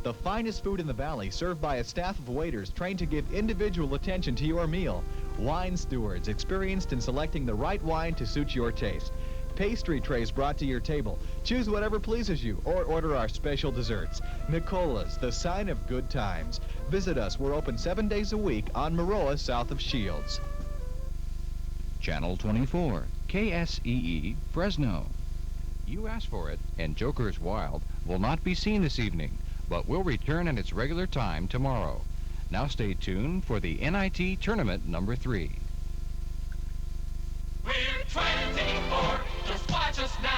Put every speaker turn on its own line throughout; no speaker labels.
the finest food in the valley served by a staff of waiters trained to give individual attention to your meal. Wine stewards experienced in selecting the right wine to suit your taste. Pastry trays brought to your table. Choose whatever pleases you or order our special desserts. Nicola's, the sign of good times. Visit us. We're open 7 days a week on Maroa, south of Shields.
Channel 24, KSEE, Fresno. You asked for it, and Joker's Wild will not be seen this evening, but will return at its regular time tomorrow. Now stay tuned for the NIT Tournament number 3.
We're 24, just watch us now.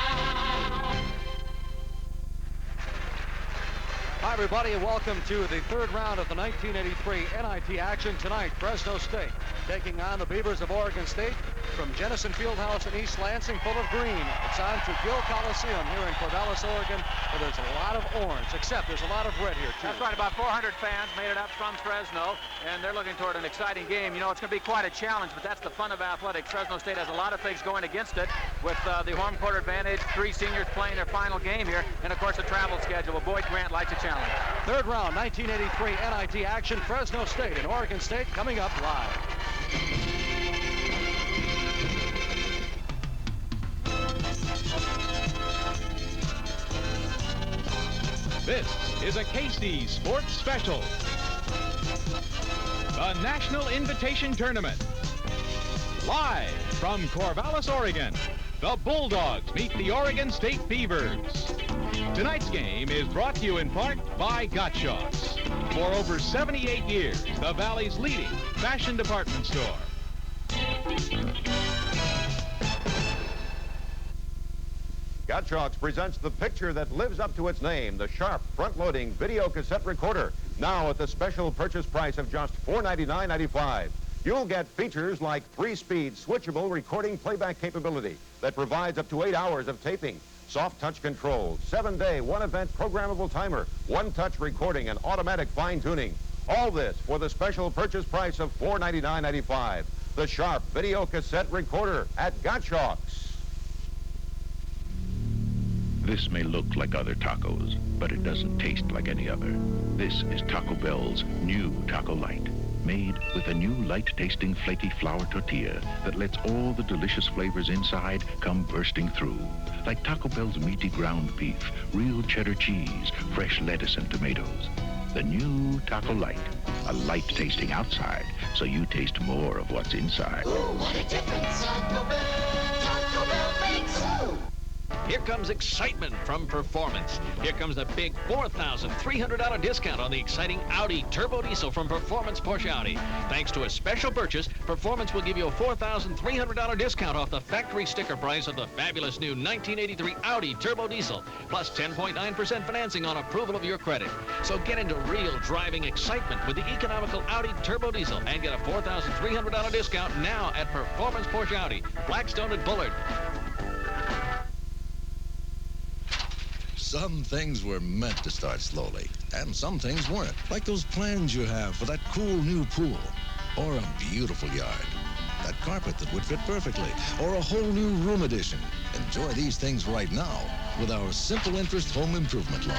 Hi, everybody, and welcome to the third round of the 1983 NIT action tonight. Fresno State taking on the Beavers of Oregon State from Jennison Fieldhouse in East Lansing, full of green. It's on to Gill Coliseum here in Corvallis, Oregon, where there's a lot of orange, except there's a lot of red here, too.
That's right. About 400 fans made it up from Fresno, and they're looking toward an exciting game. You know, it's going to be quite a challenge, but that's the fun of athletics. Fresno State has a lot of things going against it with the home court advantage, 3 seniors playing their final game here, and, of course, the travel schedule. Well, Boyd Grant likes a challenge.
Third round, 1983 NIT action, Fresno State and Oregon State coming up live.
This is a KC Sports Special. The National Invitation Tournament. Live from Corvallis, Oregon, the Bulldogs meet the Oregon State Beavers. Tonight's game is brought to you in part by Gottschalk's. For over 78 years, the Valley's leading fashion department store.
Gottschalk's presents the picture that lives up to its name, the sharp, front-loading video cassette recorder, now at the special purchase price of just $499.95. You'll get features like 3-speed switchable recording playback capability that provides up to 8 hours of taping, soft touch controls, 7-day, 1-event programmable timer, 1-touch recording, and automatic fine-tuning. All this for the special purchase price of $499.95. The sharp video cassette recorder at Gottschalk's.
This may look like other tacos, but it doesn't taste like any other. This is Taco Bell's new Taco Light, made with a new light-tasting flaky flour tortilla that lets all the delicious flavors inside come bursting through. Like Taco Bell's meaty ground beef, real cheddar cheese, fresh lettuce and tomatoes. The new Taco Light, a light-tasting outside, so you taste more of what's inside.
Ooh, what a difference Taco Bell makes. Ooh.
Here comes excitement from Performance. Here comes the big $4,300 discount on the exciting Audi Turbo Diesel from Performance Porsche Audi. Thanks to a special purchase, Performance will give you a $4,300 discount off the factory sticker price of the fabulous new 1983 Audi Turbo Diesel, plus 10.9% financing on approval of your credit. So get into real driving excitement with the economical Audi Turbo Diesel and get a $4,300 discount now at Performance Porsche Audi, Blackstone at Bullard.
Some things were meant to start slowly, and some things weren't. Like those plans you have for that cool new pool, or a beautiful yard, that carpet that would fit perfectly, or a whole new room addition. Enjoy these things right now with our simple interest home improvement loan.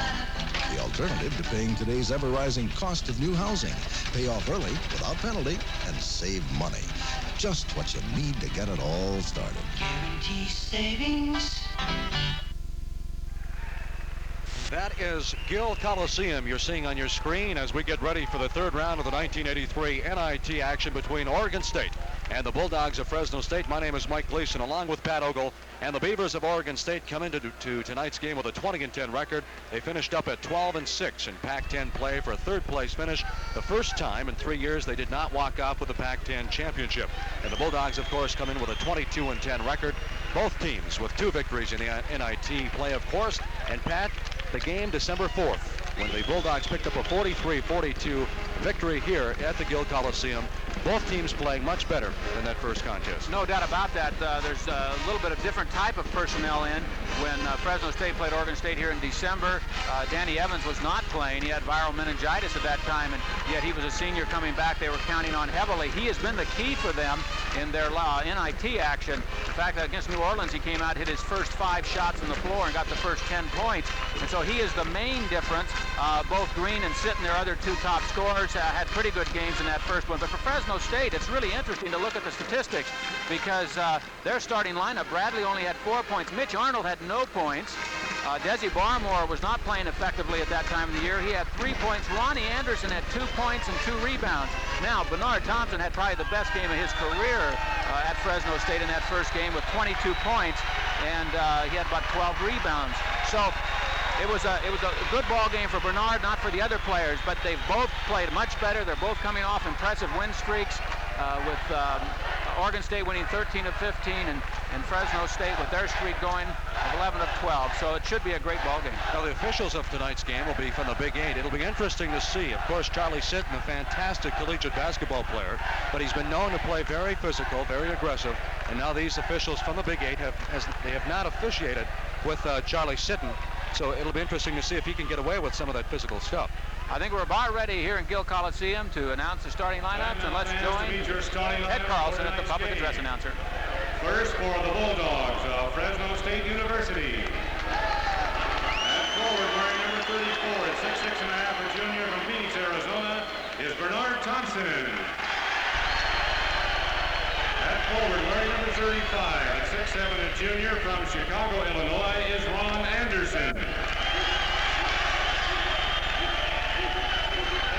The alternative to paying today's ever-rising cost of new housing. Pay off early without penalty and save money. Just what you need to get it all started.
Guarantee savings.
That is Gill Coliseum you're seeing on your screen as we get ready for the third round of the 1983 NIT action between Oregon State and the Bulldogs of Fresno State. My name is Mike Gleason, along with Pat Ogle, and the Beavers of Oregon State come into tonight's game with a 20-10 record. They finished up at 12-6 in Pac-10 play for a third-place finish. The first time in 3 years they did not walk off with the Pac-10 championship. And the Bulldogs, of course, come in with a 22-10 record. Both teams with 2 victories in the NIT play, of course. And Pat, the game December 4th, when the Bulldogs picked up a 43-42 victory here at the Gill Coliseum both teams playing much better than that first contest.
No doubt about that. There's a little bit of different type of personnel in. When Fresno State played Oregon State here in December, Danny Evans was not playing. He had viral meningitis at that time, and yet he was a senior coming back. They were counting on heavily. He has been the key for them in their NIT action. In fact, against New Orleans, he came out, hit his first 5 shots on the floor, and got the first 10 points. And so he is the main difference. Both Green and Sitton, their other 2 top scorers, had pretty good games in that first one. But for Fresno State, it's really interesting to look at the statistics, because their starting lineup, Bradley only had 4 points. Mitch Arnold had no points. Desi Barmore was not playing effectively at that time of the year. He had 3 points. Ronnie Anderson had 2 points and 2 rebounds. Now, Bernard Thompson had probably the best game of his career at Fresno State in that first game with 22 points, and he had about 12 rebounds. So it was a good ball game for Bernard, not for the other players, but they've both played much better. They're both coming off impressive win streaks, with Oregon State winning 13 of 15, and Fresno State with their streak going of 11 of 12. So it should be a great ball game.
Now, the officials of tonight's game will be from the Big 8. It'll be interesting to see. Of course, Charlie Sitton, a fantastic collegiate basketball player, but he's been known to play very physical, very aggressive, and now these officials from the Big 8 have not officiated with Charlie Sitton. So it'll be interesting to see if he can get away with some of that physical stuff.
I think we're about ready here in Gill Coliseum to announce the starting lineups, and let's join Ed Carlson at the public address announcer.
First for the Bulldogs of Fresno State University. At forward, wearing number 34 at 6'6½", a junior from Phoenix, Arizona, is Bernard Thompson. At forward, wearing number 35 at 6'7", a junior from Chicago, Illinois, is Ron Anderson.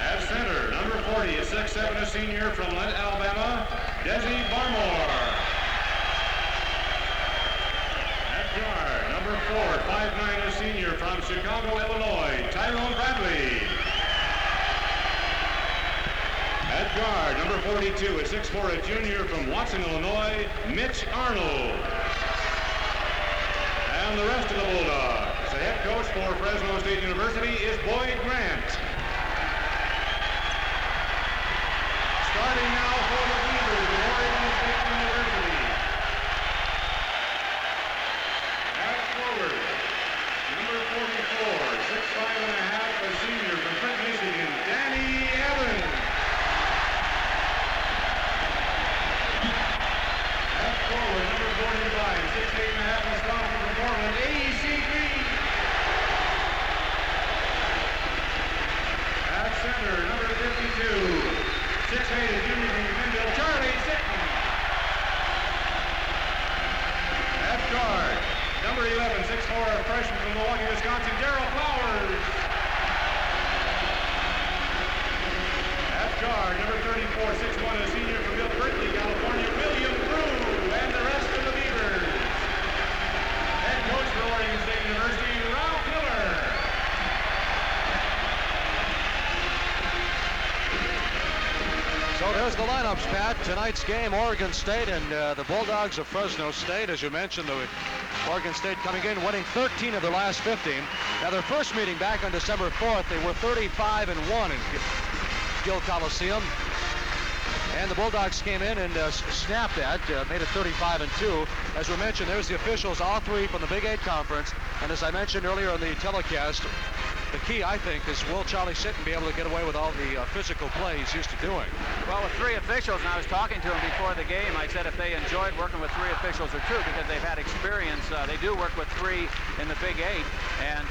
At center, number 40 at 6'7", a senior from Lent, Alabama, Desi Barmore. At guard, number 4, 5'9", a senior from Chicago, Illinois, Tyrone Bradley. At guard, number 42 at 6'4", a junior from Watson, Illinois, Mitch Arnold. And the rest of the Bulldogs. The head coach for Fresno State University is Boyd Grant. Starting now for the Beavers of Oregon State University. At forward, number 44, 6'5½", a senior from Flint, Michigan, Danny Evans. At forward, number 45, 6'8½", a sophomore from Portland, A.C. Green. At center, number 52. 6'8", a junior from Mendel, Charlie Sitton. At guard, number 11, 6'4", a freshman from Milwaukee, Wisconsin, Darryl Flowers. At guard, number 34, 6'1", a senior from Berkeley, California, William Brew, and the rest of the Beavers. Head coach for Oregon State University, Ralph Miller.
So there's the lineups, Pat. Tonight's game, Oregon State and the Bulldogs of Fresno State. As you mentioned, the Oregon State coming in, winning 13 of their last 15. Now, their first meeting back on December 4th, they were 35-1 in Gill Coliseum. And the Bulldogs came in and snapped that, made it 35-2. As we mentioned, there's the officials, all 3 from the Big 8 Conference. And as I mentioned earlier on the telecast, the key, I think, is will Charlie Sitton be able to get away with all the physical play he's used to doing?
Well, with 3 officials, and I was talking to him before the game, I said if they enjoyed working with 3 officials or 2, because they've had experience. They do work with 3 in the Big 8, and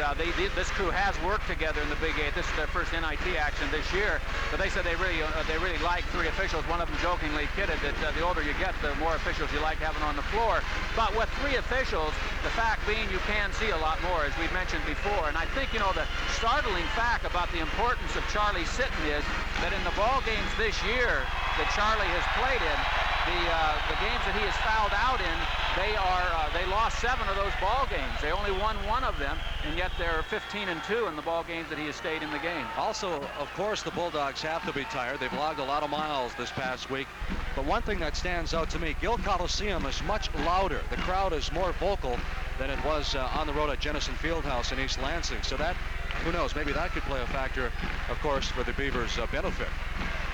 this crew has worked together in the Big 8. This is their first NIT action this year, but they said they really like 3 officials. One of them jokingly kidded that the older you get, the more officials you like having on the floor. But with 3 officials, the fact being you can see a lot more, as we've mentioned before. And I think, you know, the startling fact about the importance of Charlie Sitton is that in the ball games this year that Charlie has played in, the games that he has fouled out in, they lost 7 of those ball games. They only won 1 of them, and yet they're 15-2 in the ball games that he has stayed in the game.
Also, of course, the Bulldogs have to be tired. They've logged a lot of miles this past week. But one thing that stands out to me, Gill Coliseum is much louder. The crowd is more vocal than it was on the road at Jennison Fieldhouse in East Lansing. So that, who knows, maybe that could play a factor, of course, for the Beavers' benefit.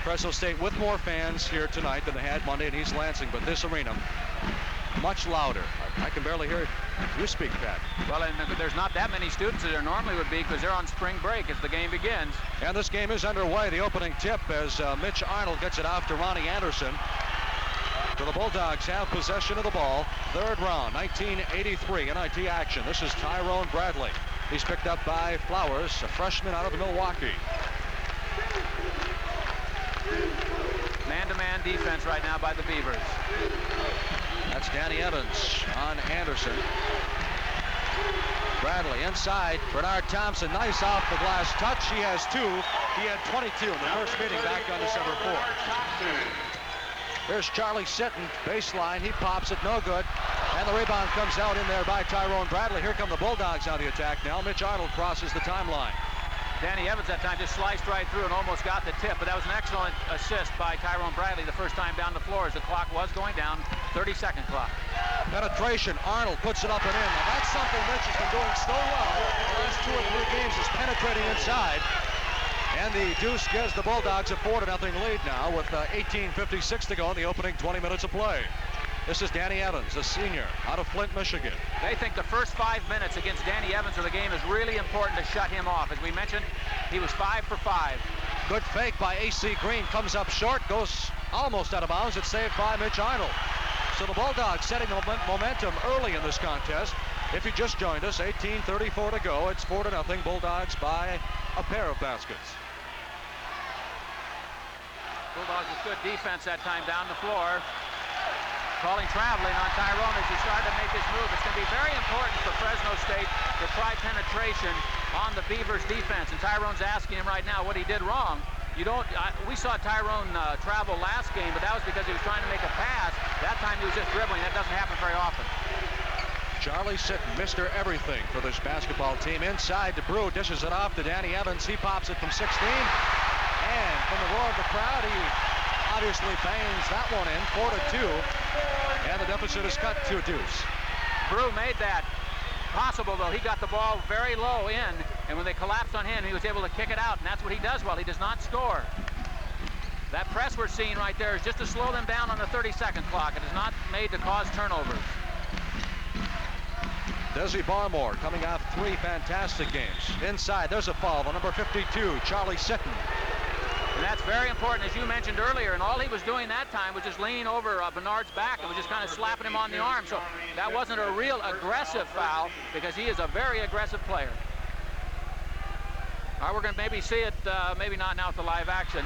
Fresno State with more fans here tonight than they had Monday in East Lansing, but this arena much louder. I can barely hear you speak, Pat.
Well, and there's not that many students as there normally would be because they're on spring break as the game begins.
And this game is underway. The opening tip as Mitch Arnold gets it off to Ronnie Anderson. So the Bulldogs have possession of the ball. Third round, 1983 NIT action. This is Tyrone Bradley. He's picked up by Flowers, a freshman out of Milwaukee.
Man-to-man defense right now by the Beavers.
That's Danny Evans on Anderson. Bradley inside. Bernard Thompson, nice off the glass touch. He has 2. He had 22 in the first meeting back on December 4th. Here's Charlie Sitton, baseline. He pops it, no good. And the rebound comes out in there by Tyrone Bradley. Here come the Bulldogs on the attack now. Mitch Arnold crosses the timeline.
Danny Evans that time just sliced right through and almost got the tip, but that was an excellent assist by Tyrone Bradley the first time down the floor as the clock was going down, 30-second clock.
Penetration, Arnold puts it up and in. Now that's something Mitch has been doing so well the last 2 or 3 games, is penetrating inside. And the deuce gives the Bulldogs a 4-0 lead now with 18:56 to go in the opening 20 minutes of play. This is Danny Evans, a senior out of Flint, Michigan.
They think the first 5 minutes against Danny Evans of the game is really important to shut him off. As we mentioned, he was 5 for 5.
Good fake by A.C. Green, comes up short, goes almost out of bounds. It's saved by Mitch Arnold. So the Bulldogs setting the momentum early in this contest. If you just joined us, 18:34 to go. It's 4-0 Bulldogs by a pair of baskets.
Bulldogs with good defense that time down the floor. Calling traveling on Tyrone as he started to make his move. It's going to be very important for Fresno State to try penetration on the Beavers defense. And Tyrone's asking him right now what he did wrong. We saw Tyrone travel last game, but that was because he was trying to make a pass. That time he was just dribbling. That doesn't happen very often.
Charlie Sitton, Mr. Everything for this basketball team. Inside, DeBrew dishes it off to Danny Evans. He pops it from 16. And from the roar of the crowd, he obviously bangs that one in, 4-2. And the deficit is cut to a deuce.
Brew made that possible, though. He got the ball very low in, and when they collapsed on him, he was able to kick it out, and that's what he does well. He does not score. That press we're seeing right there is just to slow them down on the 30-second clock. It is not made to cause turnovers.
Desi Barmore coming off 3 fantastic games. Inside, there's a foul on number 52, Charlie Sitton.
And that's very important, as you mentioned earlier, and all he was doing that time was just leaning over Bernard's back and was just kind of slapping him on the arm. So that wasn't a real aggressive foul because he is a very aggressive player. All right, we're going to maybe see it, maybe not now with the live action.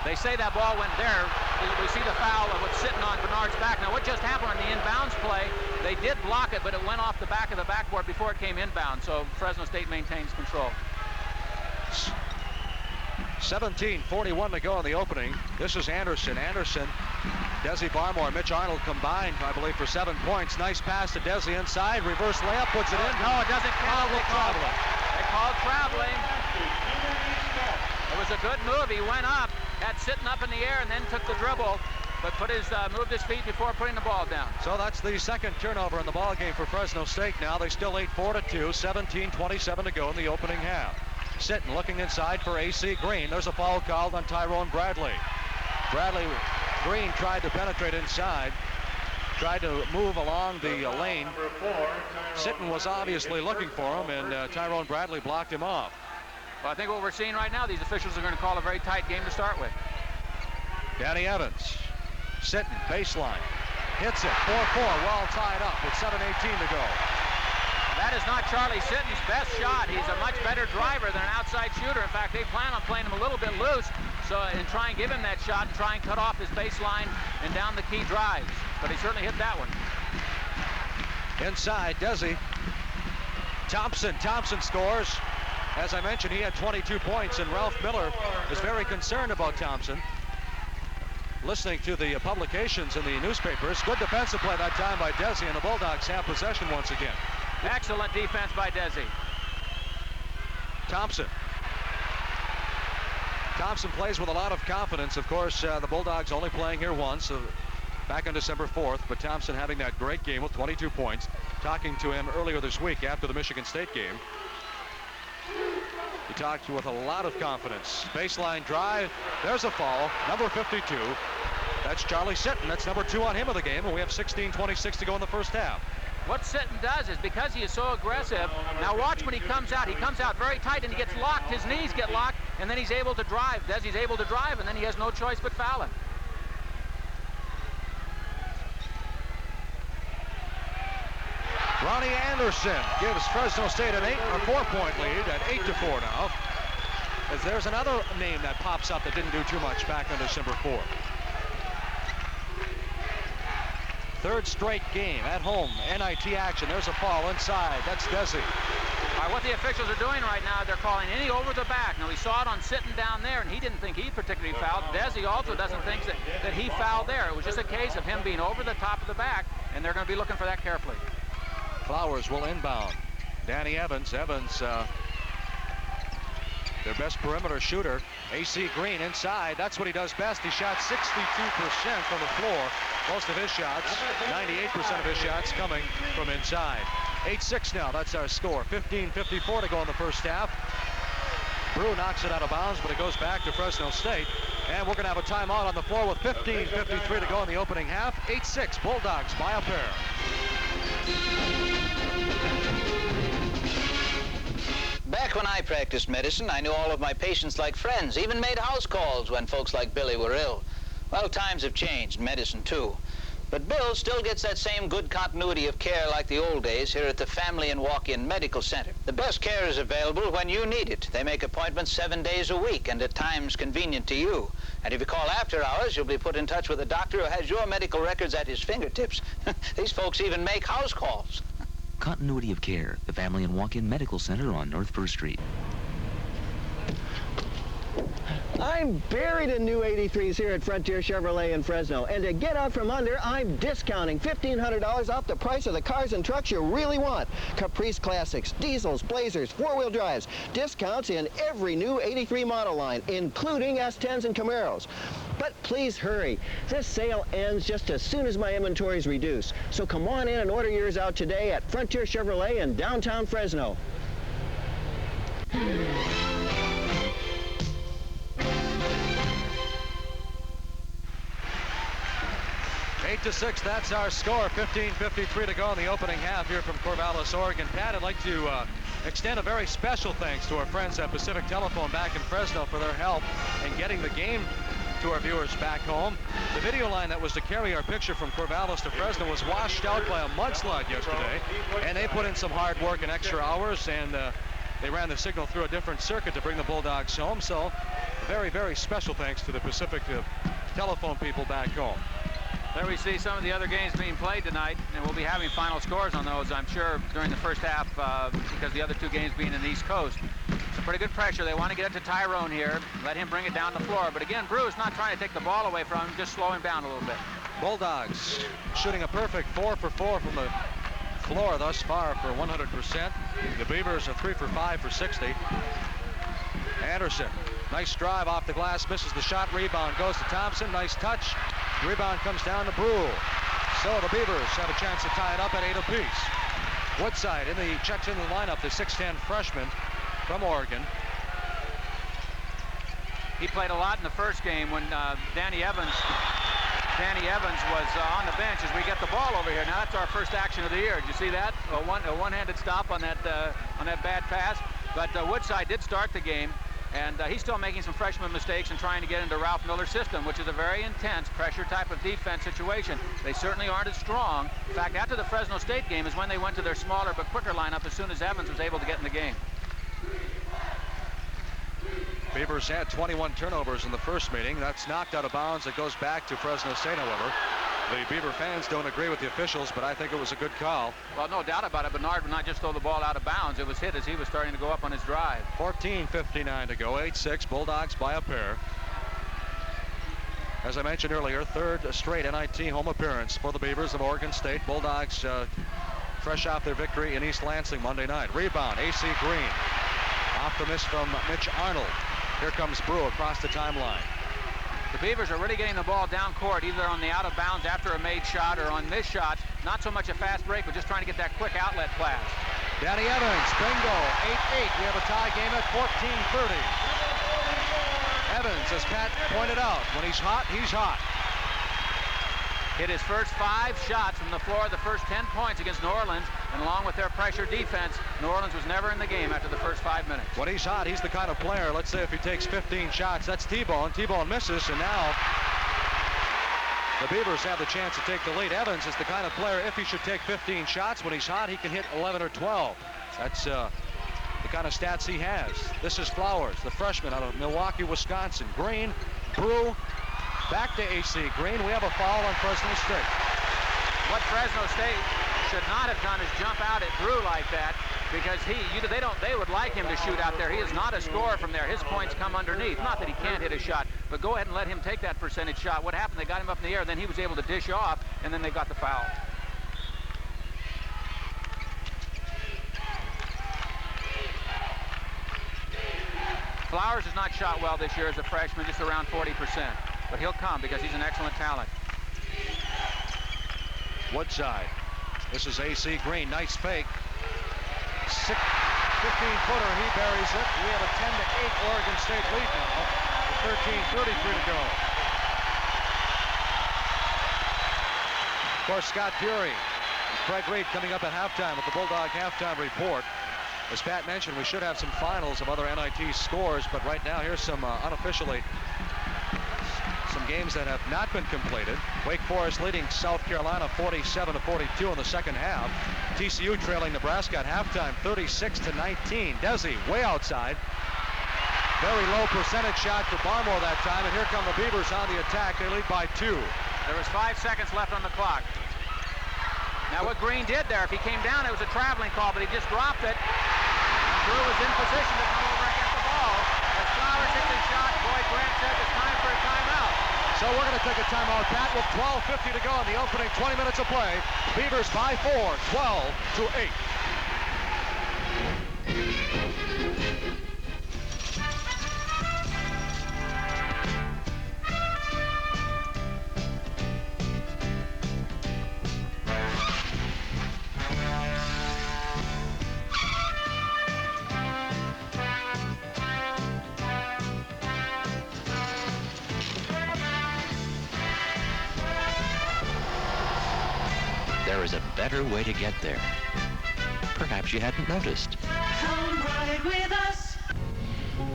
They say that ball went there. We see the foul of what's sitting on Bernard's back. Now, what just happened on the inbounds play, they did block it, but it went off the back of the backboard before it came inbound. So Fresno State maintains control.
17:41 to go in the opening. This is Anderson. Anderson, Desi Barmore, Mitch Arnold combined, I believe, for 7 points. Nice pass to Desi inside. Reverse layup, puts it in.
No, it doesn't count.
They
called traveling. It was a good move. He went up, had Sitton up in the air, and then took the dribble, but moved his feet before putting the ball down.
So that's the second turnover in the ball game for Fresno State now. They still lead 4-2, 17:27 to go in the opening half. Sitton looking inside for A.C. Green. There's a foul called on Tyrone Bradley. Green tried to penetrate inside, tried to move along the lane. Sitton was obviously looking for him, and Tyrone Bradley blocked him off.
Well, I think what we're seeing right now, these officials are going to call a very tight game to start with.
Danny Evans, Sitton, baseline, hits it, 4-4, well tied up with 7:18 to go.
That is not Charlie Sitton's best shot. He's a much better driver than an outside shooter. In fact, they plan on playing him a little bit loose, and try and give him that shot and try and cut off his baseline and down the key drives. But he certainly hit that one.
Inside, Desi. Thompson scores. As I mentioned, he had 22 points, and Ralph Miller is very concerned about Thompson. Listening to the publications in the newspapers, good defensive play that time by Desi, and the Bulldogs have possession once again.
Excellent defense by Desi.
Thompson plays with a lot of confidence. Of course, the Bulldogs only playing here once, back on December 4th, but Thompson having that great game with 22 points. Talking to him earlier this week after the Michigan State game. He talked with a lot of confidence. Baseline drive. There's a foul. Number 52. That's Charlie Sitton. That's number 2 on him of the game, and we have 16:26 to go in the first half.
What Sitton does is, because he is so aggressive, now watch when he comes out very tight and he gets locked, his knees get locked, and then he's able to drive. Desi's able to drive, and then he has no choice but fouling.
Ronnie Anderson gives Fresno State an 4-point lead at 8-4 now. As there's another name that pops up that didn't do too much back on December 4th. Third straight game at home, NIT action. There's a foul inside. That's Desi.
All right, what the officials are doing right now, they're calling any over the back. Now, we saw it on Sitton down there, and he didn't think he particularly fouled. Desi also doesn't think that he fouled there. It was just a case of him being over the top of the back, and they're going to be looking for that carefully.
Flowers will inbound. Danny Evans. Their best perimeter shooter. AC Green inside. That's what he does best. He shot 62% from the floor. Most of his shots, 98% of his shots coming from inside. 8-6 now. That's our score. 15:54 to go in the first half. Brew knocks it out of bounds, but it goes back to Fresno State. And we're going to have a timeout on the floor with 15:53 to go in the opening half. 8-6. Bulldogs by a pair.
Back when I practiced medicine, I knew all of my patients like friends, even made house calls when folks like Billy were ill. Well, times have changed, medicine too. But Bill still gets that same good continuity of care like the old days here at the Family and Walk-In Medical Center. The best care is available when you need it. They make appointments 7 days a week and at times convenient to you. And if you call after hours, you'll be put in touch with a doctor who has your medical records at his fingertips. These folks even make house calls.
Continuity of care, the Family and Walk-In Medical Center on North 1st Street.
I'm buried in new 83s here at Frontier Chevrolet in Fresno, and to get out from under, I'm discounting $1,500 off the price of the cars and trucks you really want. Caprice Classics, diesels, Blazers, four-wheel drives, discounts in every new 83 model line, including S10s and Camaros. But please hurry. This sale ends just as soon as my inventory is reduced. So come on in and order yours out today at Frontier Chevrolet in downtown Fresno.
8-6, that's our score. 15:53 to go in the opening half here from Corvallis, Oregon. Pat, I'd like to extend a very special thanks to our friends at Pacific Telephone back in Fresno for their help in getting the game to our viewers back home. The video line that was to carry our picture from Corvallis to Fresno was washed out by a mudslide yesterday, and they put in some hard work and extra hours, and they ran the signal through a different circuit to bring the Bulldogs home. So very, very special thanks to the Pacific Telephone people back home.
There we see some of the other games being played tonight, and we'll be having final scores on those, I'm sure, during the first half because the other two games being in the East Coast. Some pretty good pressure. They want to get it to Tyrone here, let him bring it down the floor. But again, Brew's not trying to take the ball away from him, just slow him down a little bit.
Bulldogs shooting a perfect 4 for 4 from the floor thus far for 100%. The Beavers are 3 for 5 for 60. Anderson, nice drive off the glass, misses the shot, rebound goes to Thompson, nice touch. Rebound comes down to Brew. So the Beavers have a chance to tie it up at 8 apiece. Woodside checks in the lineup, the 6'10 freshman from Oregon.
He played a lot in the first game when Danny Evans was on the bench as we get the ball over here. Now that's our first action of the year. Did you see that? A one-handed stop on that bad pass. But Woodside did start the game. And he's still making some freshman mistakes and trying to get into Ralph Miller's system, which is a very intense pressure type of defense situation. They certainly aren't as strong. In fact, after the Fresno State game is when they went to their smaller but quicker lineup as soon as Evans was able to get in the game.
Beavers had 21 turnovers in the first meeting. That's knocked out of bounds. It goes back to Fresno State, however. The Beaver fans don't agree with the officials, but I think it was a good call.
Well, no doubt about it. Bernard would not just throw the ball out of bounds. It was hit as he was starting to go up on his drive.
14:59 to go. 8-6. Bulldogs by a pair. As I mentioned earlier, third straight NIT home appearance for the Beavers of Oregon State. Bulldogs fresh off their victory in East Lansing Monday night. Rebound, AC Green. Off the miss from Mitch Arnold. Here comes Brew across the timeline.
The Beavers are really getting the ball down court, either on the out of bounds after a made shot or on missed shots. Not so much a fast break, but just trying to get that quick outlet pass.
Danny Evans, bingo, 8-8. We have a tie game at 14:30. Evans, as Pat pointed out, when he's hot, he's hot.
Hit his first 5 shots from the floor, the first 10 points against New Orleans, and along with their pressure defense, New Orleans was never in the game after the first 5 minutes.
When he's hot, he's the kind of player, let's say if he takes 15 shots, that's T-Bone. T-Bone misses, and now the Beavers have the chance to take the lead. Evans is the kind of player, if he should take 15 shots, when he's hot, he can hit 11 or 12. That's the kind of stats he has. This is Flowers, the freshman out of Milwaukee, Wisconsin. Green, Brew, back to AC Green. We have a foul on Fresno State.
What Fresno State should not have done is jump out at Drew like that, because they would like him to shoot out there. He is not a scorer from there. His points come underneath. Not that he can't hit a shot, but go ahead and let him take that percentage shot. What happened? They got him up in the air, then he was able to dish off, and then they got the foul. Flowers has not shot well this year as a freshman, just around 40%. But he'll come because he's an excellent talent.
Woodside. This is AC Green. Nice fake. 15-footer. He buries it. We have a 10-8 Oregon State lead now. 13:33 to go. Of course, Scott Fury and Craig Reed coming up at halftime with the Bulldog halftime report. As Pat mentioned, we should have some finals of other NIT scores, but right now here's some unofficially some games that have not been completed. Wake Forest leading South Carolina 47-42 in the second half. TCU trailing Nebraska at halftime 36-19. Desi way outside. Very low percentage shot to Barmore that time, and here come the Beavers on the attack. They lead by 2.
There was 5 seconds left on the clock. Now what Green did there, if he came down, it was a traveling call, but he just dropped it. And Drew was in position to come over and get the ball. As Flowers hits his shot, Boyd Grant says it's time for a timeout.
So we're going to take a timeout, Pat, with 12:50 to go in the opening 20 minutes of play. Beavers by 4, 12-8.
There is a better way to get there. Perhaps you hadn't noticed.
Come ride with us.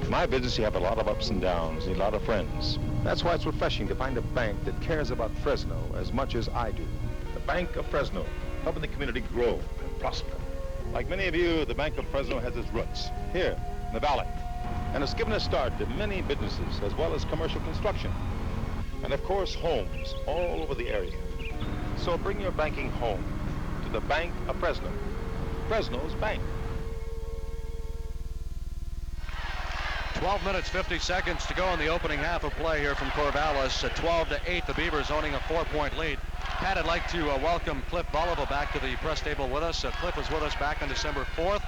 In my business, you have a lot of ups and downs, need a lot of friends. That's why it's refreshing to find a bank that cares about Fresno as much as I do. The Bank of Fresno, helping the community grow and prosper. Like many of you, the Bank of Fresno has its roots here in the valley, and it's given a start to many businesses as well as commercial construction, and of course homes all over the area. So bring your banking home to the Bank of Fresno, Fresno's bank.
12 minutes, 50 seconds to go in the opening half of play here from Corvallis. At 12-8, the Beavers owning a 4-point lead. Pat, I'd like to welcome Cliff Bolivar back to the press table with us. Cliff was with us back on December 4th.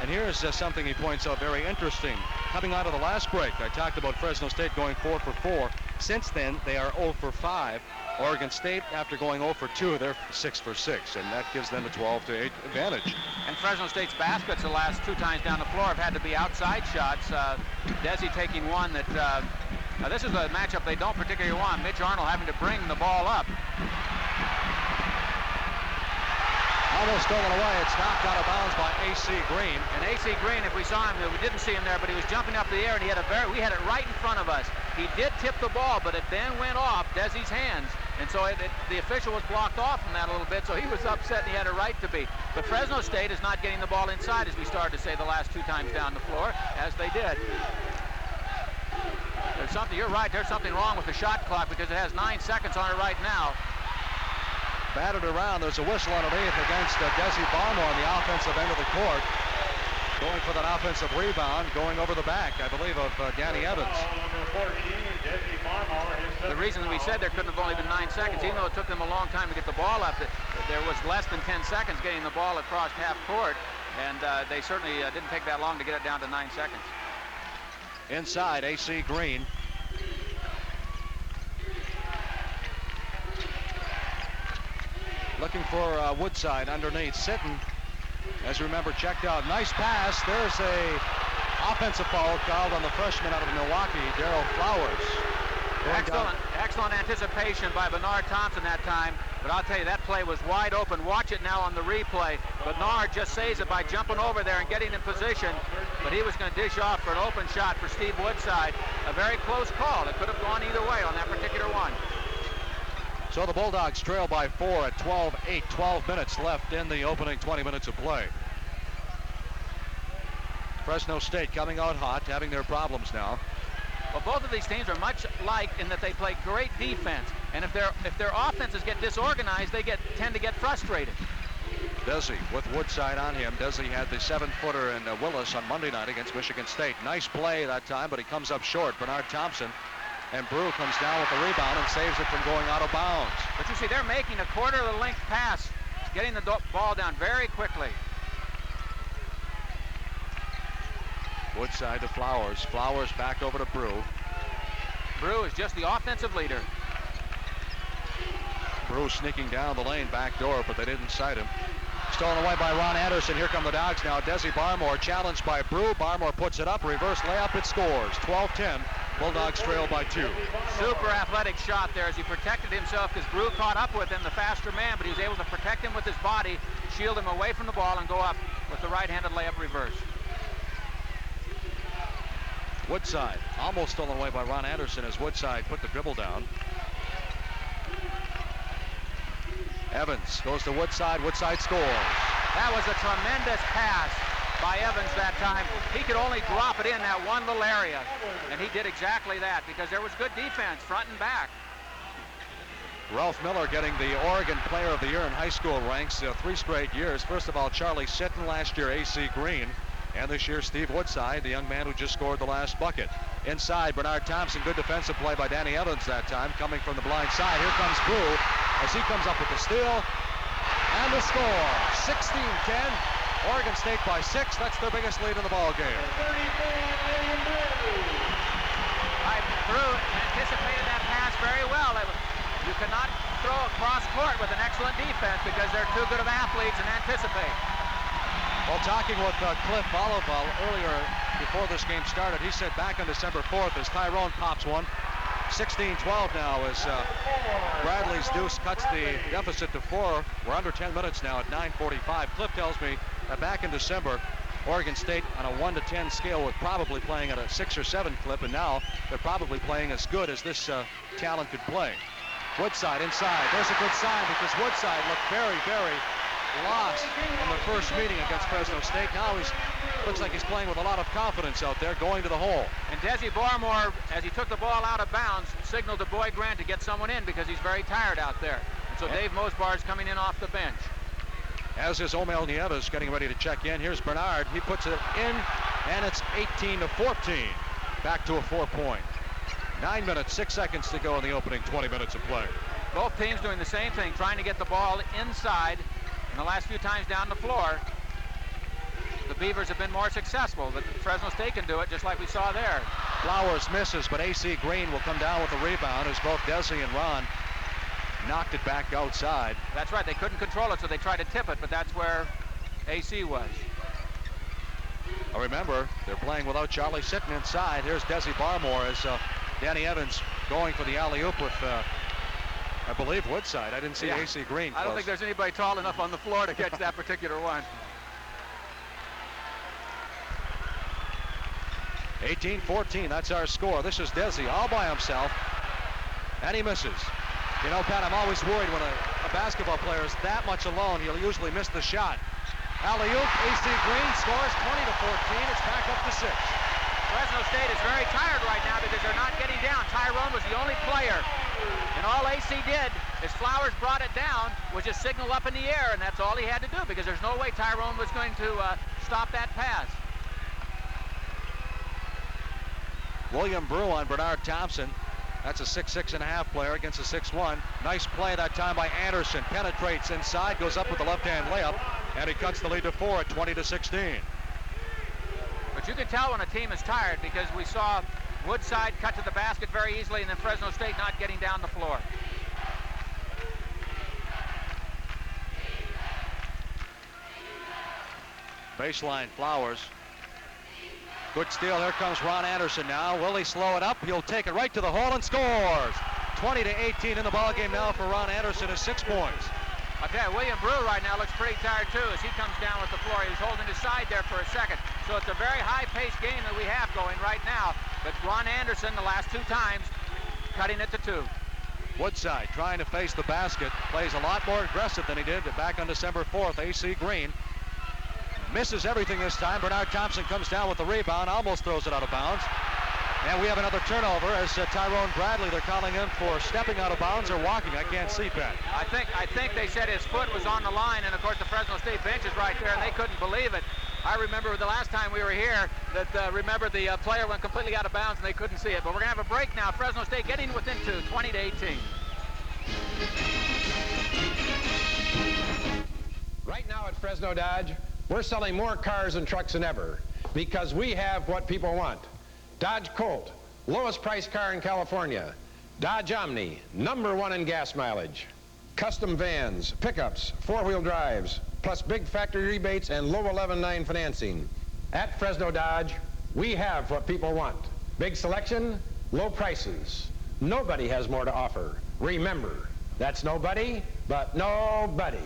And here's something he points out very interesting. Coming out of the last break, I talked about Fresno State going 4 for 4. Since then, they are 0 for 5. Oregon State, after going 0 for 2, they're 6 for 6, and that gives them a 12-8 advantage.
And Fresno State's baskets the last 2 times down the floor have had to be outside shots. Desi taking one that, this is a matchup they don't particularly want. Mitch Arnold having to bring the ball up.
Almost stolen away. It's knocked out of bounds by AC Green.
And AC Green, if we saw him, we didn't see him there, but he was jumping up in the air, and we had it right in front of us. He did tip the ball, but it then went off Desi's hands. And so the official was blocked off from that a little bit, so he was upset, and he had a right to be. But Fresno State is not getting the ball inside, as we started to say the last 2 times down the floor, as they did. There's something, you're right, there's something wrong with the shot clock because it has 9 seconds on it right now.
Batted around, there's a whistle underneath against Desi Barmore on the offensive end of the court. Going for that offensive rebound, going over the back, I believe, of Danny Evans.
The reason we said there couldn't have only been 9 seconds, even though it took them a long time to get the ball up, there was less than 10 seconds getting the ball across half court, and they certainly didn't take that long to get it down to 9 seconds.
Inside, AC Green. Looking for Woodside underneath. Sitton as you remember, checked out. Nice pass. There's a offensive foul called on the freshman out of Milwaukee, Darryl Flowers.
Excellent anticipation by Bernard Thompson that time, but I'll tell you, that play was wide open. Watch it now on the replay. Bernard just saves it by jumping over there and getting in position, but he was going to dish off for an open shot for Steve Woodside. A very close call. It could have gone either way on that particular one.
So the Bulldogs trail by 4 at 12-8, 12 minutes left in the opening 20 minutes of play. Fresno State coming out hot, having their problems now.
Well, both of these teams are much alike in that they play great defense, and if their offenses get disorganized, they tend to get frustrated.
Desi with Woodside on him. Desi had the 7-footer in Willis on Monday night against Michigan State. Nice play that time, but he comes up short. Bernard Thompson, and Brew comes down with the rebound and saves it from going out of bounds.
But you see, they're making a quarter of the length pass, getting the ball down very quickly.
Woodside to Flowers. Flowers back over to Brew.
Brew is just the offensive leader.
Brew sneaking down the lane, back door, but they didn't sight him. Stolen away by Ron Anderson. Here come the Dogs now. Desi Barmore challenged by Brew. Barmore puts it up. Reverse layup. It scores. 12-10. Bulldogs trail by 2.
Super athletic shot there as he protected himself because Brew caught up with him, the faster man, but he was able to protect him with his body, shield him away from the ball, and go up with the right-handed layup reverse.
Woodside almost stolen away by Ron Anderson as Woodside put the dribble down. Evans goes to Woodside. Woodside scores.
That was a tremendous pass by Evans that time. He could only drop it in that one little area, and he did exactly that because there was good defense front and back.
Ralph Miller getting the Oregon Player of the Year in high school ranks 3 straight years. First of all, Charlie Sitton, last year A.C. Green, and this year Steve Woodside, the young man who just scored the last bucket. Inside, Bernard Thompson, good defensive play by Danny Evans that time, coming from the blind side. Here comes Brew as he comes up with the steal and the score. 16-10. Oregon State by 6. That's their biggest lead in the ball game.
Brew anticipated that pass very well. You cannot throw across court with an excellent defense because they're too good of athletes and anticipate.
Well, talking with Cliff Olival earlier before this game started, he said back on December 4th as Tyrone pops one. 16-12 now as Bradley's deuce cuts the deficit to 4. We're under 10 minutes now at 9:45. Cliff tells me that back in December, Oregon State on a 1 to 10 scale was probably playing at a 6 or 7 clip, and now they're probably playing as good as this talent could play. Woodside inside. There's a good sign because Woodside looked very, very lost in the first meeting against Fresno State. Now looks like he's playing with a lot of confidence out there, going to the hole.
And Desi Barmore, as he took the ball out of bounds, signaled to Boy Grant to get someone in because he's very tired out there. And so Dave Mosbar is coming in off the bench.
As is Omel Nieves getting ready to check in. Here's Bernard. He puts it in, and it's 18-14. Back to a 4-point. 9 minutes, 6 seconds to go in the opening 20 minutes of play.
Both teams doing the same thing, trying to get the ball inside. And the last few times down the floor, the Beavers have been more successful, but Fresno State can do it just like we saw there.
Flowers misses, but A.C. Green will come down with a rebound as both Desi and Ron knocked it back outside.
That's right. They couldn't control it, so they tried to tip it, but that's where A.C. was.
Remember, they're playing without Charlie Sitton inside. Here's Desi Barmore as Danny Evans going for the alley-oop with I believe Woodside. I didn't see A.C. Green.
I don't think there's anybody tall enough on the floor to catch that particular one.
18-14, that's our score. This is Desi all by himself, and he misses. You know, Pat, I'm always worried when a basketball player is that much alone, he'll usually miss the shot. Alley-oop, A.C. Green scores 20-14. It's back up to 6.
Fresno State is very tired right now because they're not getting down. Tyrone was the only player. And all A.C. did is Flowers brought it down, was just signal up in the air, and that's all he had to do because there's no way Tyrone was going to stop that pass.
William Brew on Bernard Thompson. That's a 6'6.5" player against a 6'1". Nice play that time by Anderson. Penetrates inside, goes up with the left-hand layup, and he cuts the lead to 4 at 20-16.
But you can tell when a team is tired because we saw Woodside cut to the basket very easily and then Fresno State not getting down the floor.
Baseline Flowers. Good steal. Here comes Ron Anderson now. Will he slow it up? He'll take it right to the hole and scores. 20-18 in the ballgame now for Ron Anderson is 6 points.
I tell you, William Brew right now looks pretty tired too as he comes down with the floor. He was holding his side there for a second. So it's a very high-paced game that we have going right now. But Ron Anderson, the last 2 times, cutting it to 2.
Woodside trying to face the basket. Plays a lot more aggressive than he did back on December 4th. AC Green misses everything this time. Bernard Thompson comes down with the rebound, almost throws it out of bounds. And we have another turnover as Tyrone Bradley, they're calling him for stepping out of bounds or walking. I can't see, Pat.
I think they said his foot was on the line, and of course the Fresno State bench is right there, and they couldn't believe it. I remember the last time we were here that the player went completely out of bounds and they couldn't see it. But we're going to have a break now. Fresno State getting within 2, 20-18.
Right now at Fresno Dodge, we're selling more cars and trucks than ever because we have what people want. Dodge Colt, lowest priced car in California. Dodge Omni, #1 in gas mileage. Custom vans, pickups, 4-wheel drives, plus big factory rebates and low 11.9 financing. At Fresno Dodge, we have what people want. Big selection, low prices. Nobody has more to offer. Remember, that's nobody, but nobody.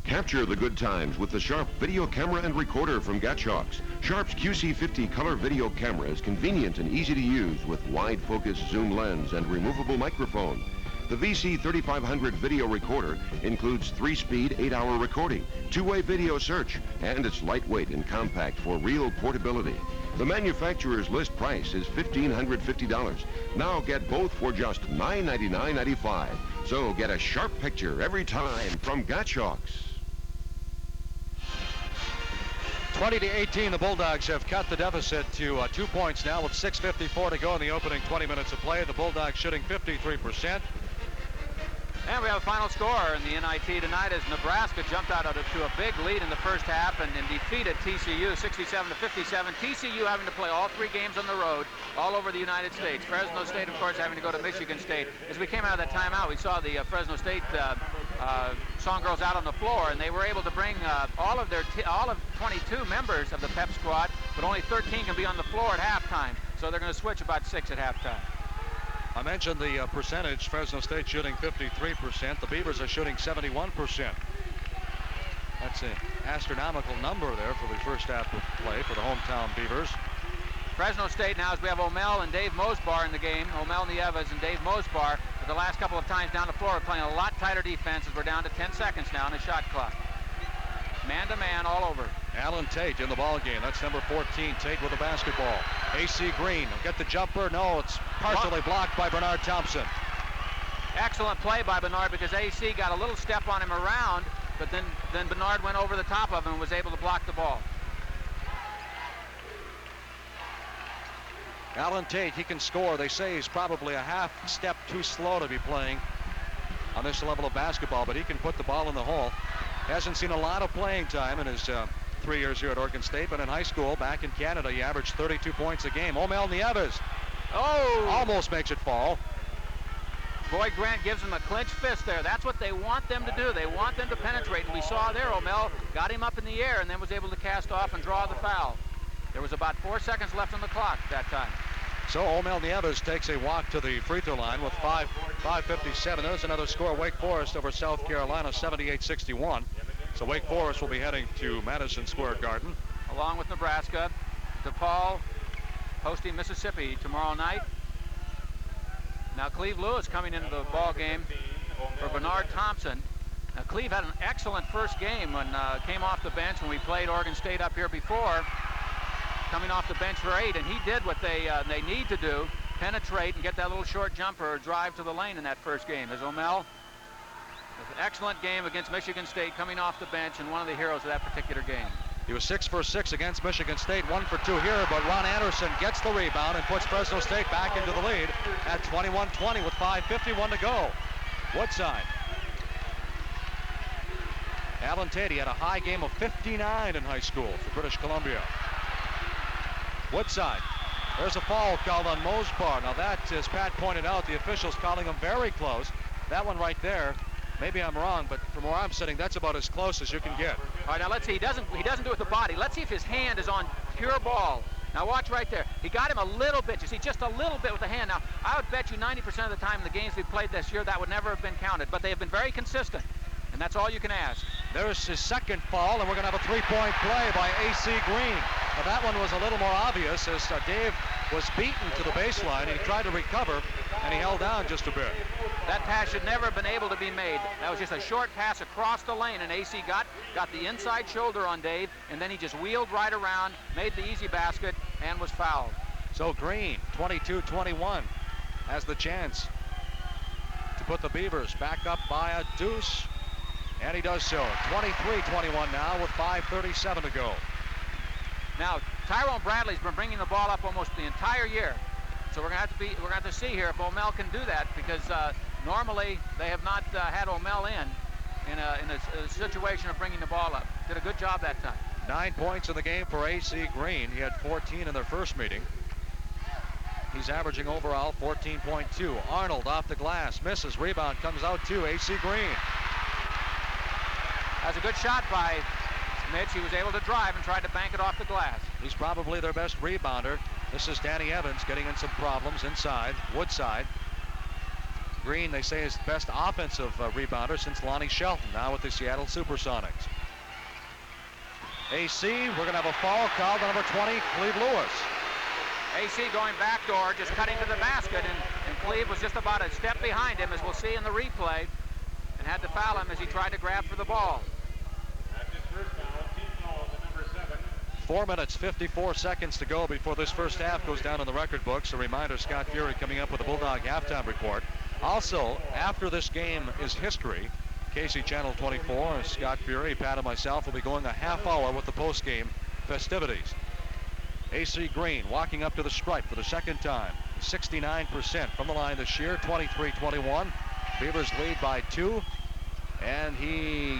Capture the good times with the Sharp video camera and recorder from Gatchawks. Sharp's QC50 color video camera is convenient and easy to use with wide focus zoom lens and removable microphone. The VC3500 video recorder includes 3-speed 8-hour recording, 2-way video search, and it's lightweight and compact for real portability. The manufacturer's list price is $1,550. Now get both for just $999.95. So get a sharp picture every time from Gatchawks.
20-18, the Bulldogs have cut the deficit to 2 points now with 6:54 to go in the opening 20 minutes of play. The Bulldogs shooting 53%.
And we have a final score in the NIT tonight as Nebraska jumped out to a big lead in the first half and defeated TCU 67-57. TCU having to play all 3 games on the road all over the United States. Fresno State, of course, having to go to Michigan State. As we came out of that timeout, we saw the Fresno State Song Girls out on the floor, and they were able to bring all of 22 members of the Pep squad, but only 13 can be on the floor at halftime. So they're going to switch about 6 at halftime.
I mentioned the percentage. Fresno State shooting 53%. The Beavers are shooting 71%. That's an astronomical number there for the first half of play for the hometown Beavers.
Fresno State now, as we have O'Mel and Dave Mosbar in the game. O'Mel Nieves and Dave Mosbar, for the last couple of times down the floor, are playing a lot tighter defense as we're down to 10 seconds now on the shot clock. Man-to-man all over.
Alan Tate in the ball game. That's number 14. Tate with the basketball. AC Green will get the jumper. No, it's partially blocked by Bernard Thompson.
Excellent play by Bernard because AC got a little step on him around, but then Bernard went over the top of him and was able to block the ball.
Alan Tate, he can score. They say he's probably a half step too slow to be playing on this level of basketball, but he can put the ball in the hole. Hasn't seen a lot of playing time in his 3 years here at Oregon State, but in high school back in Canada, he averaged 32 points a game. O'Mel Nieves. Oh! Almost makes it fall.
Boyd Grant gives him a clenched fist there. That's what they want them to do. They want them to penetrate. And we saw there, O'Mel got him up in the air and then was able to cast off and draw the foul. There was about 4 seconds left on the clock that time.
So O'Mel Nieves takes a walk to the free throw line with 5:57. There's another score. Wake Forest over South Carolina, 78-61. So Wake Forest will be heading to Madison Square Garden.
Along with Nebraska, DePaul hosting Mississippi tomorrow night. Now Cleve Lewis coming into the ball game for Bernard Thompson. Now Cleve had an excellent first game when came off the bench when we played Oregon State up here before. Coming off the bench for 8, and he did what they need to do, penetrate and get that little short jumper or drive to the lane in that first game. As O'Mel, an excellent game against Michigan State coming off the bench and one of the heroes of that particular game.
He was 6 for 6 against Michigan State, 1 for 2 here, but Ron Anderson gets the rebound and puts Fresno State back into the lead at 21-20 with 5:51 to go. Woodside. Alan Tate had a high game of 59 in high school for British Columbia. Woodside. There's a foul called on Mosbar. Now that, as Pat pointed out, the officials calling him very close. That one right there Maybe I'm wrong, but from where I'm sitting, that's about as close as you can get.
All right, now let's see. He doesn't do it with the body. Let's see if his hand is on pure ball. Now watch right there. He got him a little bit. You see, just a little bit with the hand. Now, I would bet you 90% of the time in the games we've played this year, that would never have been counted. But they have been very consistent, and that's all you can ask.
There's his second fall, and we're going to have a three-point play by A.C. Green. Now, that one was a little more obvious as Dave was beaten to the baseline. He tried to recover, and he held down just a bit.
That pass should never have been able to be made. That was just a short pass across the lane, and AC got the inside shoulder on Dave, and then he just wheeled right around, made the easy basket, and was fouled.
So Green, 22-21, has the chance to put the Beavers back up by a deuce, and he does so. 23-21 now with 5:37 to go.
Now, Tyrone Bradley's been bringing the ball up almost the entire year. So we're gonna have to see here if O'Mel can do that, because normally they have not had O'Mel in a situation of bringing the ball up. Did a good job that time.
9 points in the game for A.C. Green. He had 14 in their first meeting. He's averaging overall 14.2. Arnold off the glass, misses, rebound comes out to A.C. Green.
That's a good shot by Mitch. He was able to drive and tried to bank it off the glass.
He's probably their best rebounder. This is Danny Evans getting in some problems inside, Woodside. Green, they say, is the best offensive rebounder since Lonnie Shelton, now with the Seattle Supersonics. AC, we're going to have a foul called on number 20, Cleve Lewis.
AC going backdoor, just cutting to the basket, and Cleve was just about a step behind him, as we'll see in the replay, and had to foul him as he tried to grab for the ball.
4 minutes, 54 seconds to go before this first half goes down in the record books. A reminder, Scott Fury coming up with a Bulldog halftime report. Also, after this game is history, Casey Channel 24, Scott Fury, Pat, and myself will be going a half hour with the post-game festivities. A.C. Green walking up to the stripe for the second time. 69% from the line this year, 23-21. Beavers lead by 2, and he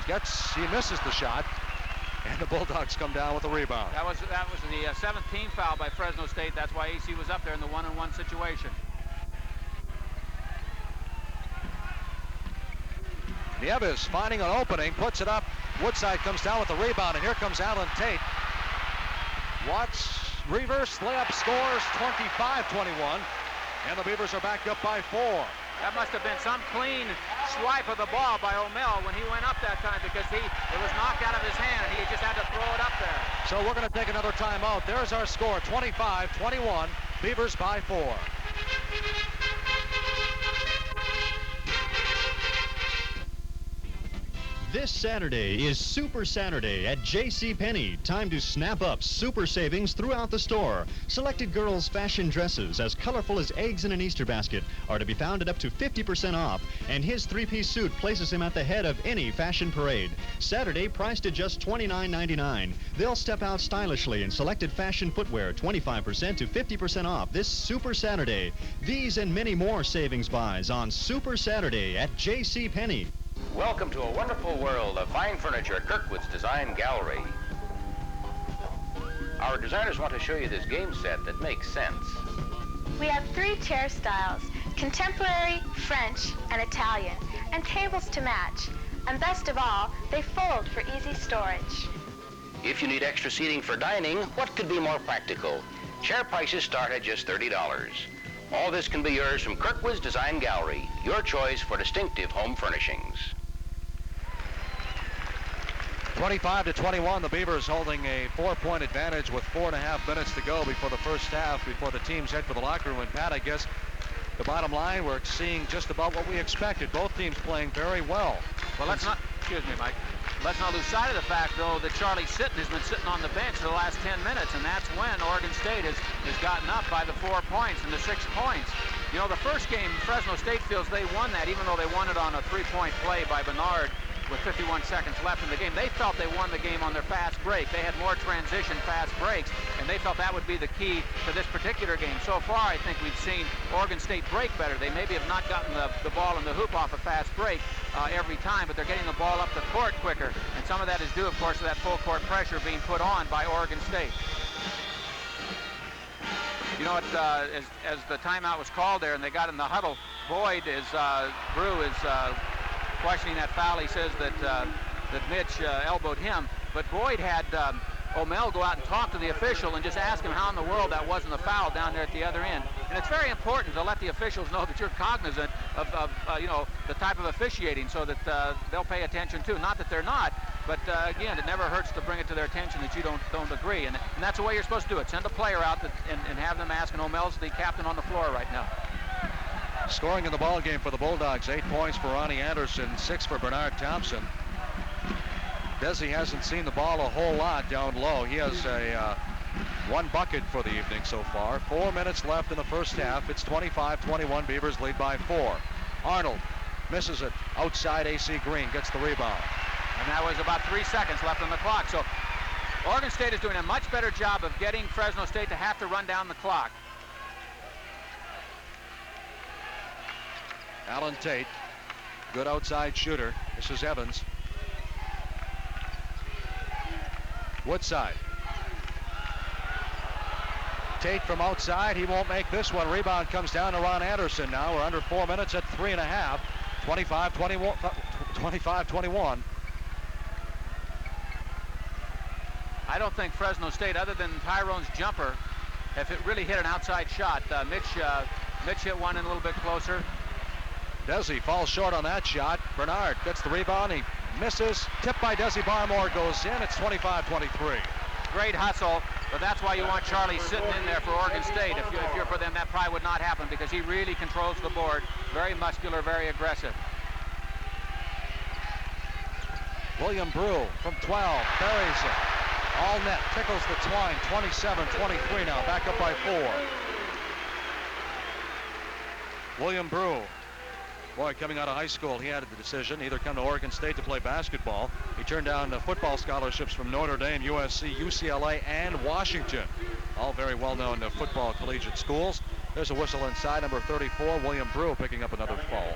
misses the shot. And the Bulldogs come down with a rebound.
That was the 7th team foul by Fresno State. That's why AC was up there in the one-on-one situation.
Nieves finding an opening, puts it up. Woodside comes down with the rebound, and here comes Alan Tate. Watts reverse layup, scores 25-21, and the Beavers are back up by 4.
That must have been some clean swipe of the ball by O'Mel when he went up that time, because it was knocked out of his hand and he just had to throw it up there.
So we're going to take another timeout. There's our score, 25-21, Beavers by 4.
This Saturday is Super Saturday at JCPenney. Time to snap up super savings throughout the store. Selected girls' fashion dresses as colorful as eggs in an Easter basket are to be found at up to 50% off, and his three-piece suit places him at the head of any fashion parade. Saturday priced at just $29.99. They'll step out stylishly in selected fashion footwear, 25% to 50% off this Super Saturday. These and many more savings buys on Super Saturday at JCPenney.
Welcome to a wonderful world of fine furniture at Kirkwood's Design Gallery. Our designers want to show you this game set that makes sense.
We have 3 chair styles, contemporary, French, and Italian, and tables to match. And best of all, they fold for easy storage.
If you need extra seating for dining, what could be more practical? Chair prices start at just $30. All this can be yours from Kirkwood's Design Gallery, your choice for distinctive home furnishings.
25-21, the Beavers holding a 4-point advantage with 4.5 minutes to go before the first half, before the teams head for the locker room. And Pat, I guess the bottom line, we're seeing just about what we expected. Both teams playing very well.
Well, excuse me, Mike. Let's not lose sight of the fact, though, that Charlie Sitton has been sitting on the bench for the last 10 minutes, and that's when Oregon State has gotten up by the 4 points and the 6 points. You know, the first game, Fresno State feels they won that, even though they won it on a 3-point play by Bernard with 51 seconds left in the game. They felt they won the game on their fast break. They had more transition fast breaks, and they felt that would be the key to this particular game. So far, I think we've seen Oregon State break better. They maybe have not gotten the ball in the hoop off a fast break every time, but they're getting the ball up the court quicker. And some of that is due, of course, to that full court pressure being put on by Oregon State. You know, as the timeout was called there and they got in the huddle, Boyd Brew is questioning that foul. He says that Mitch elbowed him, but Boyd had O'Mell go out and talk to the official and just ask him how in the world that wasn't a foul down there at the other end. And it's very important to let the officials know that you're cognizant of you know, the type of officiating, so that they'll pay attention too. Not that they're not, but again, it never hurts to bring it to their attention that you don't agree. And that's the way you're supposed to do it. Send a player out and have them ask. And O'Mell's the captain on the floor right now.
Scoring in the ball game for the Bulldogs, 8 points for Ronnie Anderson, 6 for Bernard Thompson. Desi hasn't seen the ball a whole lot down low. He has a 1 bucket for the evening so far. 4 minutes left in the first half. It's 25-21. Beavers lead by 4. Arnold misses it outside. AC Green gets the rebound.
And that was about 3 seconds left on the clock. So Oregon State is doing a much better job of getting Fresno State to have to run down the clock.
Alan Tate, good outside shooter. This is Evans. Woodside. Tate from outside. He won't make this one. Rebound comes down to Ron Anderson now. We're under 4 minutes at 3.5. 25-21.
I don't think Fresno State, other than Tyrone's jumper, if it really hit an outside shot. Mitch hit one in a little bit closer.
Desi falls short on that shot. Bernard gets the rebound. He misses. Tipped by Desi Barmore goes in. It's 25-23.
Great hustle, but that's why you want Charlie sitting in there for Oregon State. If you're for them, that probably would not happen because he really controls the board. Very muscular, very aggressive.
William Brew from 12 buries it. All net, tickles the twine. 27-23 now, back up by 4. William Brew. Boy, coming out of high school, he had the decision, either come to Oregon State to play basketball. He turned down the football scholarships from Notre Dame, USC, UCLA, and Washington. All very well-known football collegiate schools. There's a whistle inside, number 34, William Brew picking up another foul.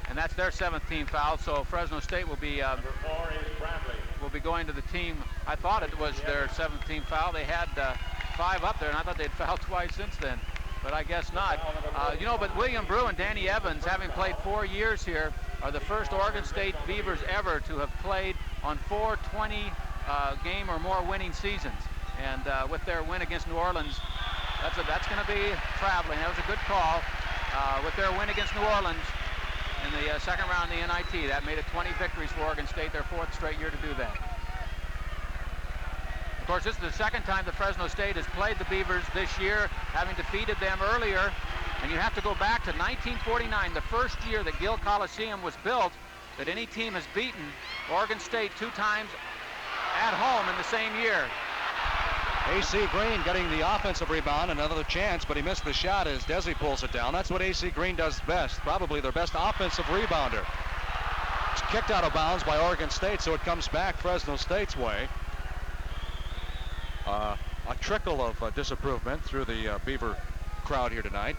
And that's their 7th team foul, so Fresno State will be going to the team. I thought it was their 7th team foul. They had 5 up there, and I thought they'd fouled twice since then. But I guess not. You know, but William Brew and Danny Evans, having played 4 years here, are the first Oregon State Beavers ever to have played on 4 20-game or more winning seasons. And with their win against New Orleans, that's going to be traveling. That was a good call. With their win against New Orleans in the second round of the NIT, that made it 20 victories for Oregon State, their 4th straight year to do that. Of course, this is the second time that Fresno State has played the Beavers this year, having defeated them earlier. And you have to go back to 1949, the first year that Gill Coliseum was built, that any team has beaten Oregon State 2 times at home in the same year.
AC Green getting the offensive rebound, another chance, but he missed the shot as Desi pulls it down. That's what AC Green does best, probably their best offensive rebounder. It's kicked out of bounds by Oregon State, so it comes back Fresno State's way. A trickle of disapproval through the Beaver crowd here tonight.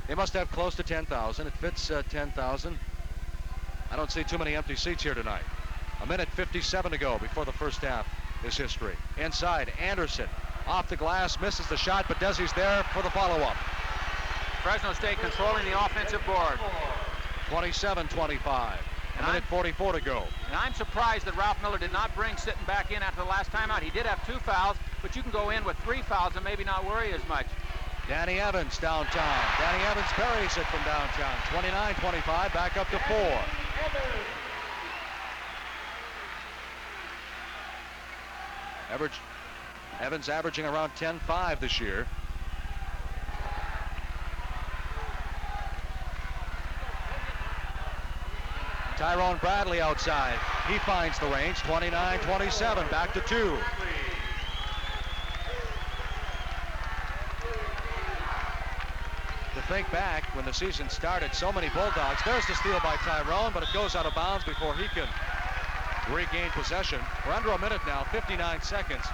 They must have close to 10,000. It fits 10,000. I don't see too many empty seats here tonight. 1:57 to go before the first half is history. Inside, Anderson off the glass, misses the shot, but Desi's there for the follow-up.
Fresno State controlling the offensive board.
27-25. 1:44 to go.
And I'm surprised that Ralph Miller did not bring Sitton back in after the last timeout. He did have 2 fouls, but you can go in with 3 fouls and maybe not worry as much.
Danny Evans downtown. Danny Evans buries it from downtown. 29-25, back up to 4. Evans averaging around 10-5 this year. Tyrone Bradley outside. He finds the range. 29-27, back to 2. To think back when the season started, so many Bulldogs. There's the steal by Tyrone, but it goes out of bounds before he can regain possession. We're under a minute now, 59 seconds.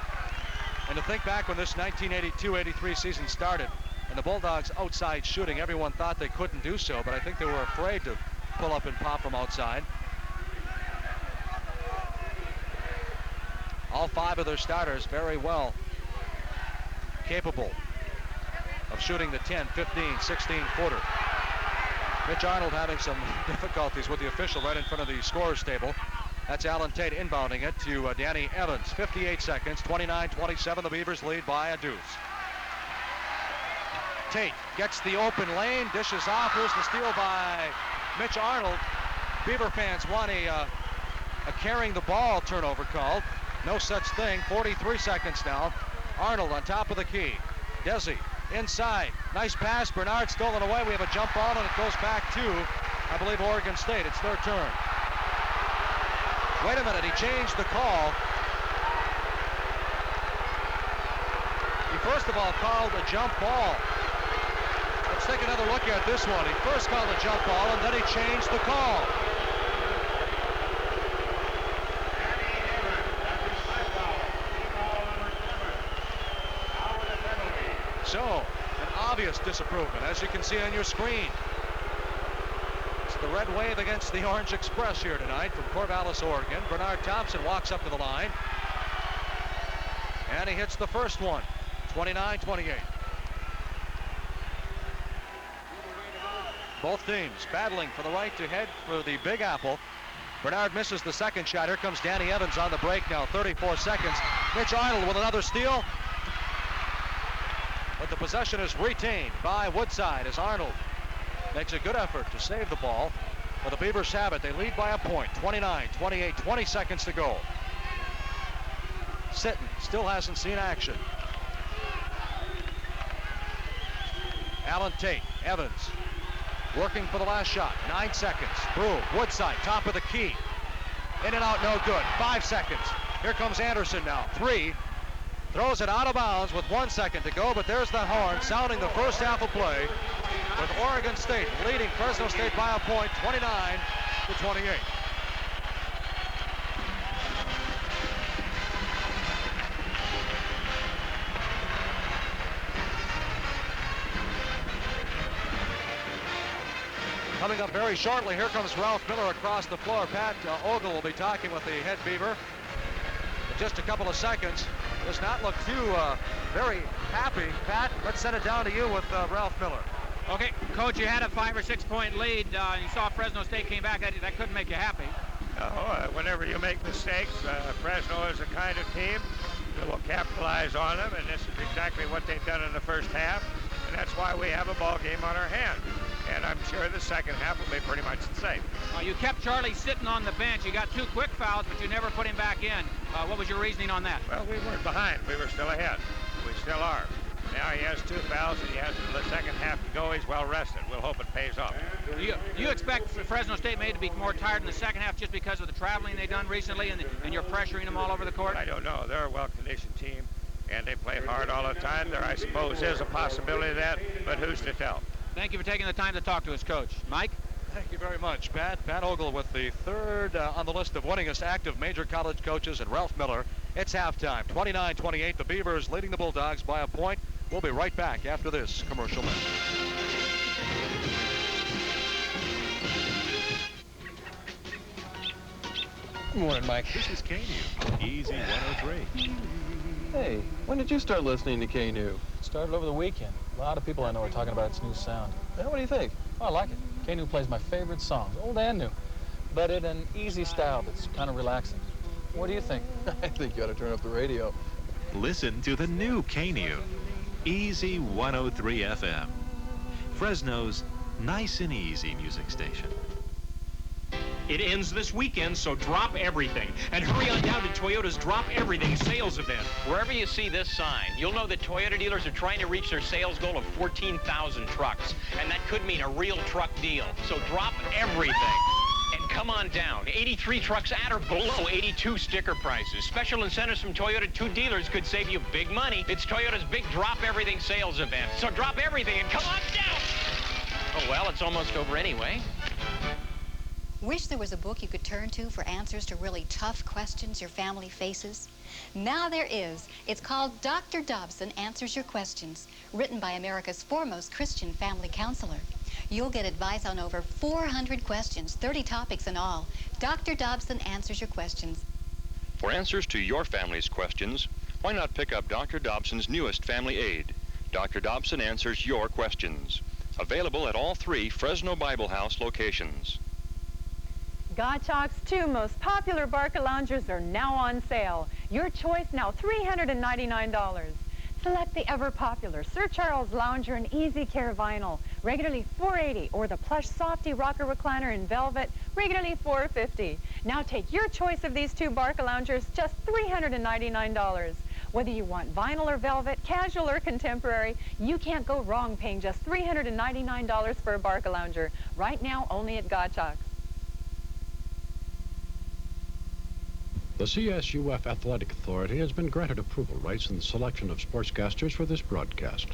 And to think back when this 1982-83 season started and the Bulldogs outside shooting, everyone thought they couldn't do so, but I think they were afraid to pull up and pop from outside. All 5 of their starters very well capable of shooting the 10, 15, 16-footer. Mitch Arnold having some difficulties with the official right in front of the scorer's table. That's Alan Tate inbounding it to Danny Evans. 58 seconds, 29-27. The Beavers lead by a deuce. Tate gets the open lane, dishes off. Here's the steal by Mitch Arnold. Beaver fans want a carrying the ball turnover called. No such thing. 43 seconds now. Arnold on top of the key. Desi inside. Nice pass. Bernard stolen away. We have a jump ball, and it goes back to, I believe, Oregon State. It's their turn. Wait a minute. He changed the call. He first of all called a jump ball. Let's take another look at this one. He first called a jump ball, and then he changed the call. So, an obvious disapproval, as you can see on your screen. It's the Red Wave against the Orange Express here tonight from Corvallis, Oregon. Bernard Thompson walks up to the line. And he hits the first one, 29-28. Both teams battling for the right to head for the Big Apple. Bernard misses the second shot. Here comes Danny Evans on the break now, 34 seconds. Mitch Arnold with another steal. But the possession is retained by Woodside as Arnold makes a good effort to save the ball. But the Beavers have it. They lead by a point, 29-28, 20 seconds to go. Sitton still hasn't seen action. Alan Tate, Evans, working for the last shot, 9 seconds. Brew, Woodside, top of the key. In and out, no good, 5 seconds. Here comes Anderson now, 3. Throws it out of bounds with 1 second to go, but there's that horn sounding the first half of play with Oregon State leading Fresno State by a point, 29-28. Coming up very shortly, here comes Ralph Miller across the floor. Pat Ogle will be talking with the head Beaver in just a couple of seconds. Does not look too very happy. Pat, let's send it down to you with Ralph Miller.
Okay, Coach, you had a 5 or 6 point lead. You saw Fresno State came back. That couldn't make you happy.
Whenever you make mistakes, Fresno is a kind of team that will capitalize on them, and this is exactly what they've done in the first half, and that's why we have a ball game on our hand. And I'm sure the second half will be pretty much the same.
You kept Charlie sitting on the bench. You got 2 quick fouls, but you never put him back in. What was your reasoning on that?
Well, we weren't behind. We were still ahead. We still are. Now he has 2 fouls, and he has the second half to go. He's well rested. We'll hope it pays off.
Do you expect Fresno State maybe to be more tired in the second half just because of the traveling they've done recently and you're pressuring them all over the court?
I don't know. They're a well-conditioned team, and they play hard all the time. There, I suppose, is a possibility of that, but who's to tell?
Thank you for taking the time to talk to us, Coach. Mike?
Thank you very much, Pat. Pat Ogle with the third on the list of winningest active major college coaches, and Ralph Miller. It's halftime, 29-28. The Beavers leading the Bulldogs by a point. We'll be right back after this commercial break.
Good morning, Mike.
This is KNU, Easy 103.
Hey, when did you start listening to KNU?
Started over the weekend. A lot of people I know are talking about its new sound.
Yeah, what do you think?
Oh, I like it. KNU plays my favorite songs, old and new, but in an easy style that's kind of relaxing. What do you think?
I think you ought to turn up the radio.
Listen to the new KNU, Easy 103 FM. Fresno's nice and easy music station.
It ends this weekend, so drop everything. And hurry on down to Toyota's Drop Everything sales event.
Wherever you see this sign, you'll know that Toyota dealers are trying to reach their sales goal of 14,000 trucks. And that could mean a real truck deal. So drop everything. And come on down. 83 trucks at or below 82 sticker prices. Special incentives from Toyota 2 dealers could save you big money. It's Toyota's big Drop Everything sales event. So drop everything and come on down. Oh, well, it's almost over anyway.
Wish there was a book you could turn to for answers to really tough questions your family faces? Now there is. It's called Dr. Dobson Answers Your Questions, written by America's foremost Christian family counselor. You'll get advice on over 400 questions, 30 topics in all. Dr. Dobson Answers Your Questions.
For answers to your family's questions, why not pick up Dr. Dobson's newest family aid? Dr. Dobson answers your questions. Available at all 3 Fresno Bible House locations.
Gottschalk's 2 most popular Barca loungers are now on sale. Your choice now $399. Select the ever-popular Sir Charles Lounger in Easy Care Vinyl, regularly $480, or the plush Softy Rocker Recliner in Velvet, regularly $450. Now take your choice of these 2 Barca loungers, just $399. Whether you want vinyl or velvet, casual or contemporary, you can't go wrong paying just $399 for a Barca lounger. Right now, only at Gottschalk's.
The CSUF Athletic Authority has been granted approval rights in the selection of sportscasters for this broadcast.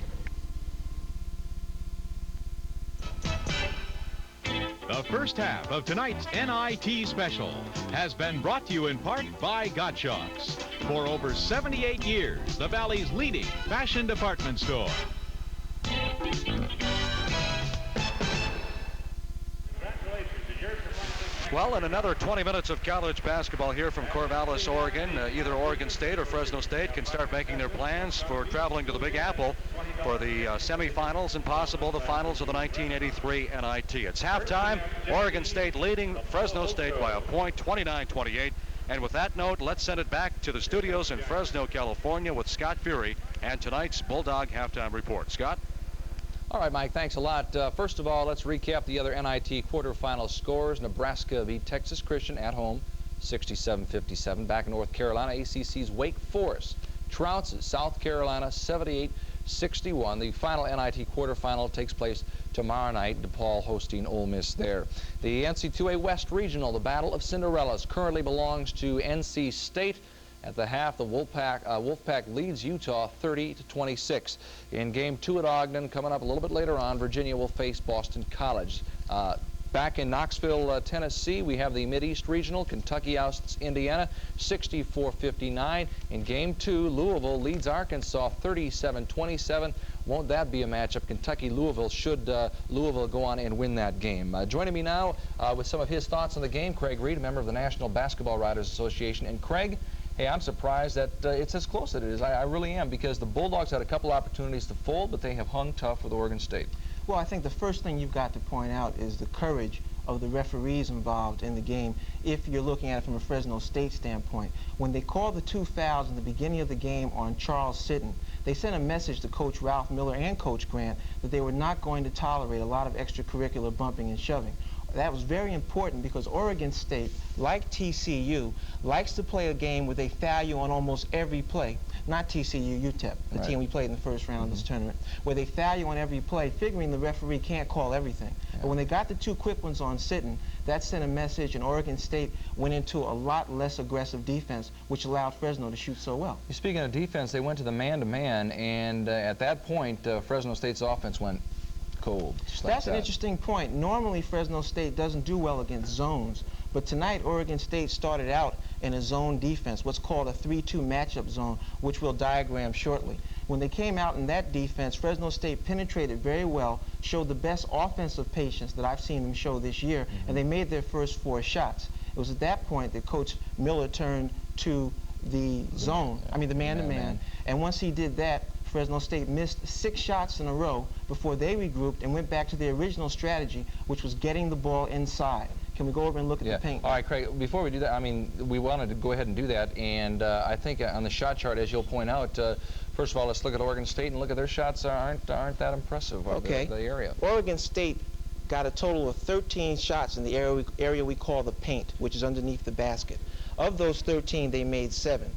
The first half of tonight's NIT special has been brought to you in part by Gottschalk's. For over 78 years, the Valley's leading fashion department store.
Well, in another 20 minutes of college basketball here from Corvallis, Oregon, either Oregon State or Fresno State can start making their plans for traveling to the Big Apple for the semifinals and possible the finals of the 1983 NIT. It's halftime. Oregon State leading Fresno State by a point, 29-28. And with that note, let's send it back to the studios in Fresno, California with Scott Fury and tonight's Bulldog halftime report. Scott?
All right, Mike, thanks a lot. First of all, let's recap the other NIT quarterfinal scores. Nebraska beat Texas Christian at home, 67-57. Back in North Carolina, ACC's Wake Forest trounces South Carolina, 78-61. The final NIT quarterfinal takes place tomorrow night. DePaul hosting Ole Miss there. The NC2A West Regional, the Battle of Cinderellas, currently belongs to NC State. At the half, the Wolfpack leads Utah 30-26. In Game 2 at Ogden, coming up a little bit later on, Virginia will face Boston College. Back in Knoxville, Tennessee, we have the Mideast Regional. Kentucky ousts Indiana 64-59. In Game 2, Louisville leads Arkansas 37-27. Won't that be a matchup? Kentucky-Louisville, should Louisville go on and win that game. Joining me now with some of his thoughts on the game, Craig Reed, a member of the National Basketball Writers Association. And Craig, hey, I'm surprised that it's as close as it is. I really am, because the Bulldogs had a couple opportunities to fold, but they have hung tough with Oregon State.
Well, I think the first thing you've got to point out is the courage of the referees involved in the game, if you're looking at it from a Fresno State standpoint. When they called the 2 fouls in the beginning of the game on Charles Sitton, they sent a message to Coach Ralph Miller and Coach Grant that they were not going to tolerate a lot of extracurricular bumping and shoving. That was very important because Oregon State, like TCU, likes to play a game where they foul you on almost every play. Not TCU, UTEP, the team we played in the first round of this tournament, where they foul you on every play, figuring the referee can't call everything. But when they got the 2 quick ones on Sitton, that sent a message, and Oregon State went into a lot less aggressive defense, which allowed Fresno to shoot so well.
Speaking of defense, they went to the man-to-man, and at that point, Fresno State's offense went cold.
That's an interesting point. Normally, Fresno State doesn't do well against zones, but tonight, Oregon State started out in a zone defense, what's called a 3-2 matchup zone, which we'll diagram shortly. When they came out in that defense, Fresno State penetrated very well, showed the best offensive patience that I've seen them show this year, and they made their first 4 shots. It was at that point that Coach Miller turned to the zone, the man-to-man, and once he did that, Fresno State missed 6 shots in a row before they regrouped and went back to their original strategy, which was getting the ball inside. Can we go over and look at the paint?
All right, Craig, before we do that, we wanted to go ahead and do that, and I think on the shot chart, as you'll point out, first of all, let's look at Oregon State and look at their shots aren't that impressive of the area.
Oregon State got a total of 13 shots in the area we call the paint, which is underneath the basket. Of those 13, they made 7.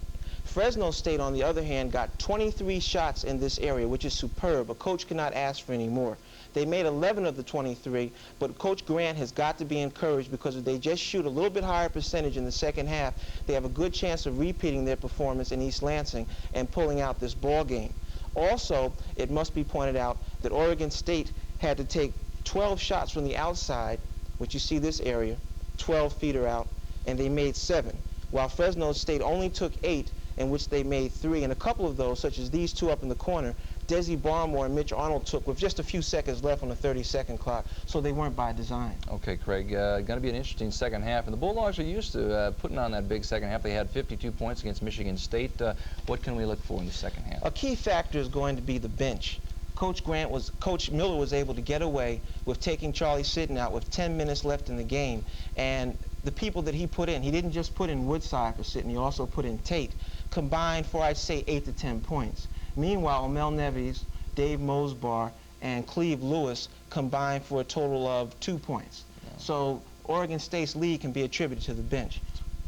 Fresno State, on the other hand, got 23 shots in this area, which is superb. A coach cannot ask for any more. They made 11 of the 23, but Coach Grant has got to be encouraged, because if they just shoot a little bit higher percentage in the second half, they have a good chance of repeating their performance in East Lansing and pulling out this ball game. Also, it must be pointed out that Oregon State had to take 12 shots from the outside, which you see this area, 12 feet are out, and they made 7, while Fresno State only took 8, in which they made 3, and a couple of those, such as these 2 up in the corner, Desi Barmore and Mitch Arnold took with just a few seconds left on the 30-second clock, so they weren't by design.
Okay, Craig, going to be an interesting second half, and the Bulldogs are used to putting on that big second half. They had 52 points against Michigan State. What can we look for in the second half?
A key factor is going to be the bench. Coach Miller was able to get away with taking Charlie Sitton out with 10 minutes left in the game. And the people that he put in, he didn't just put in Woodside for Sitton, he also put in Tate, combined for, I'd say, 8 to 10 points. Meanwhile, Mel Neves, Dave Mosbar, and Cleve Lewis combined for a total of 2 points. So Oregon State's lead can be attributed to the bench.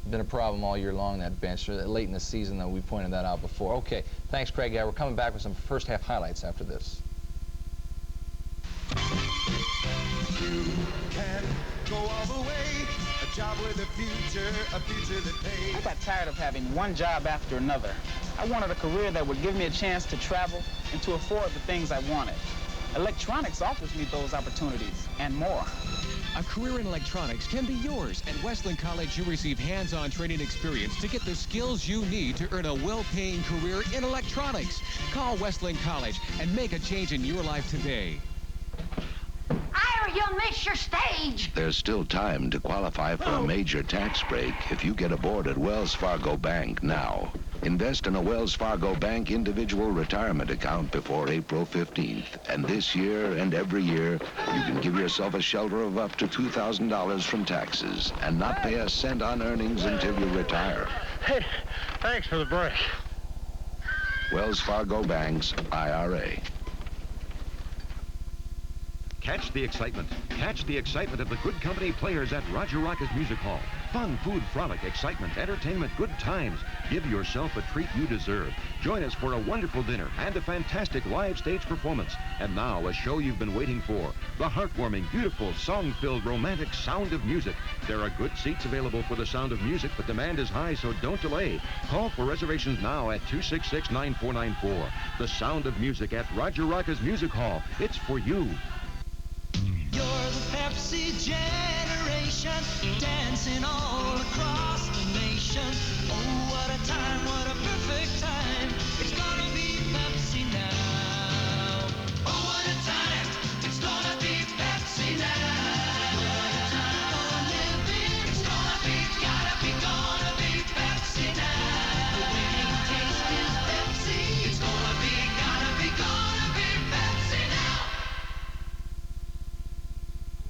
Been a problem all year long, that bench. Late in the season, though, we pointed that out before. Okay, thanks, Craig. We're coming back with some first half highlights after this.
You can go all the way, a job with a future that pays.
I got tired of having one job after another. I wanted a career that would give me a chance to travel and to afford the things I wanted. Electronics offers me those opportunities and more.
A career in electronics can be yours. At Westland College, you receive hands-on training experience to get the skills you need to earn a well-paying career in electronics. Call Westland College and make a change in your life today.
Or you'll miss your stage.
There's still time to qualify for a major tax break if you get aboard at Wells Fargo Bank now. Invest in a Wells Fargo Bank individual retirement account before April 15th. And this year and every year, you can give yourself a shelter of up to $2,000 from taxes and not pay a cent on earnings until you retire.
Hey, thanks for the break.
Wells Fargo Bank's IRA.
Catch the excitement. Catch the excitement of the good company players at Roger Rocca's Music Hall. Fun, food, frolic, excitement, entertainment, good times. Give yourself a treat you deserve. Join us for a wonderful dinner and a fantastic live stage performance. And now, a show you've been waiting for. The heartwarming, beautiful, song-filled, romantic Sound of Music. There are good seats available for the Sound of Music, but demand is high, so don't delay. Call for reservations now at 266-9494. The Sound of Music at Roger Rocca's Music Hall. It's for you.
You're the Pepsi generation, dancing all across the nation. Oh, what a time, what a perfect time. It's gonna be Pepsi now. Oh, what a time, it's gonna be Pepsi now. What a time for living, it's gonna be Pepsi now. The winning taste is Pepsi, it's gonna be Pepsi now.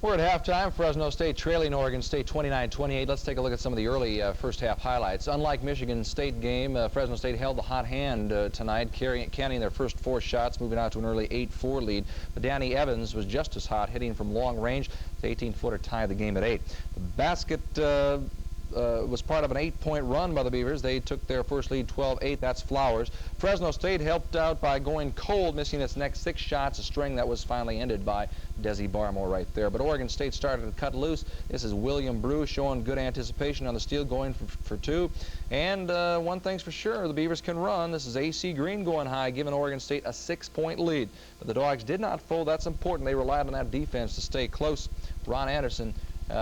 We're at halftime. Fresno State trailing Oregon State 29-28. Let's take a look at some of the early first half highlights. Unlike Michigan State game, Fresno State held the hot hand tonight, counting their first 4 shots, moving out to an early 8-4 lead. But Danny Evans was just as hot, hitting from long range. The 18-footer tied the game at 8. The basket was part of an 8-point run by the Beavers. They took their first lead 12-8. That's Flowers. Fresno State helped out by going cold, missing its next 6 shots, a string that was finally ended by Desi Barmore right there. But Oregon State started to cut loose. This is William Brew showing good anticipation on the steal, going for 2. And one thing's for sure, the Beavers can run. This is A.C. Green going high, giving Oregon State a 6-point lead. But the Dogs did not fold. That's important. They relied on that defense to stay close. Ron Anderson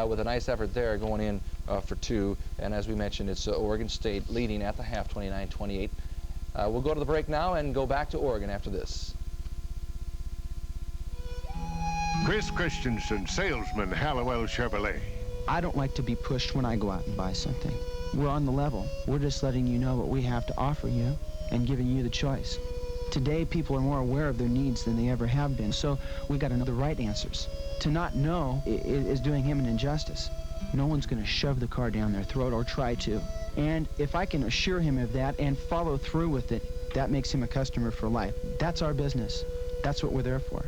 with a nice effort there, going in for 2. And as we mentioned, it's Oregon State leading at the half, 29-28. We'll go to the break now and go back to Oregon after this.
Chris Christensen, salesman, Hallowell Chevrolet.
I don't like to be pushed when I go out and buy something. We're on the level. We're just letting you know what we have to offer you and giving you the choice. Today, people are more aware of their needs than they ever have been, so we got to know the right answers. To not know is doing him an injustice. No one's going to shove the car down their throat or try to. And if I can assure him of that and follow through with it, that makes him a customer for life. That's our business. That's what we're there for.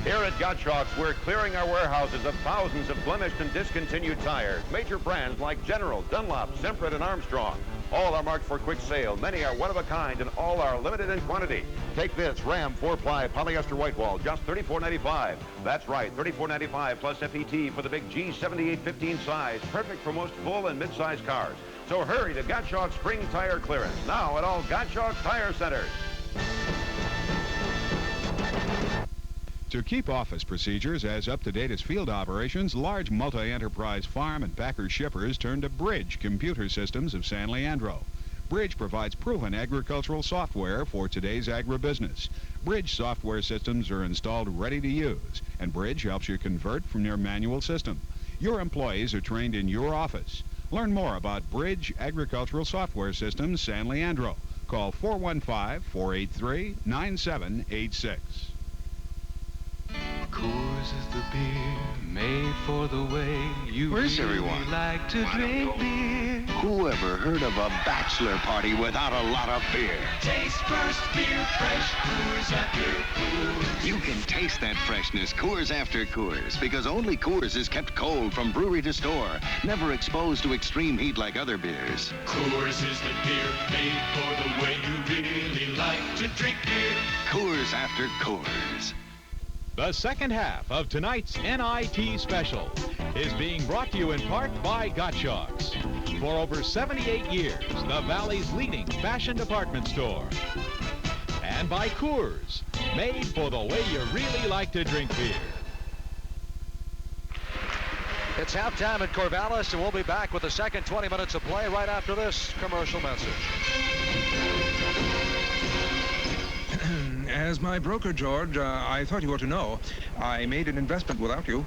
Here at Gottschalk's, we're clearing our warehouses of thousands of blemished and discontinued tires. Major brands like General, Dunlop, Semperit, and Armstrong. All are marked for quick sale. Many are one of a kind, and all are limited in quantity. Take this Ram 4-ply polyester white wall, just $34.95. That's right, $34.95 plus FET for the big G7815 size. Perfect for most full and mid-size cars. So hurry to Gottschalk's Spring Tire Clearance, now at all Gottschalk Tire Centers.
To keep office procedures as up-to-date as field operations, large multi-enterprise farm and packer shippers turn to Bridge Computer Systems of San Leandro. Bridge provides proven agricultural software for today's agribusiness. Bridge software systems are installed ready to use, and Bridge helps you convert from your manual system. Your employees are trained in your office. Learn more about Bridge Agricultural Software Systems San Leandro. call 415-483-9786.
Coors is the beer made for the way you
Where's
really
everyone?
like to drink beer.
Who ever heard of a bachelor party without a lot of beer?
Taste first, beer fresh, Coors after Coors.
You can taste that freshness, Coors after Coors, because only Coors is kept cold from brewery to store, never exposed to extreme heat like other beers.
Coors is the beer made for the way you really like to drink beer.
Coors after Coors.
The second half of tonight's NIT special is being brought to you in part by Gottschalk's. For over 78 years, the Valley's leading fashion department store. And by Coors, made for the way you really like to drink beer.
It's halftime at Corvallis, and we'll be back with the second 20 minutes of play right after this commercial message.
As my broker, George, I thought you ought to know. I made an investment without you.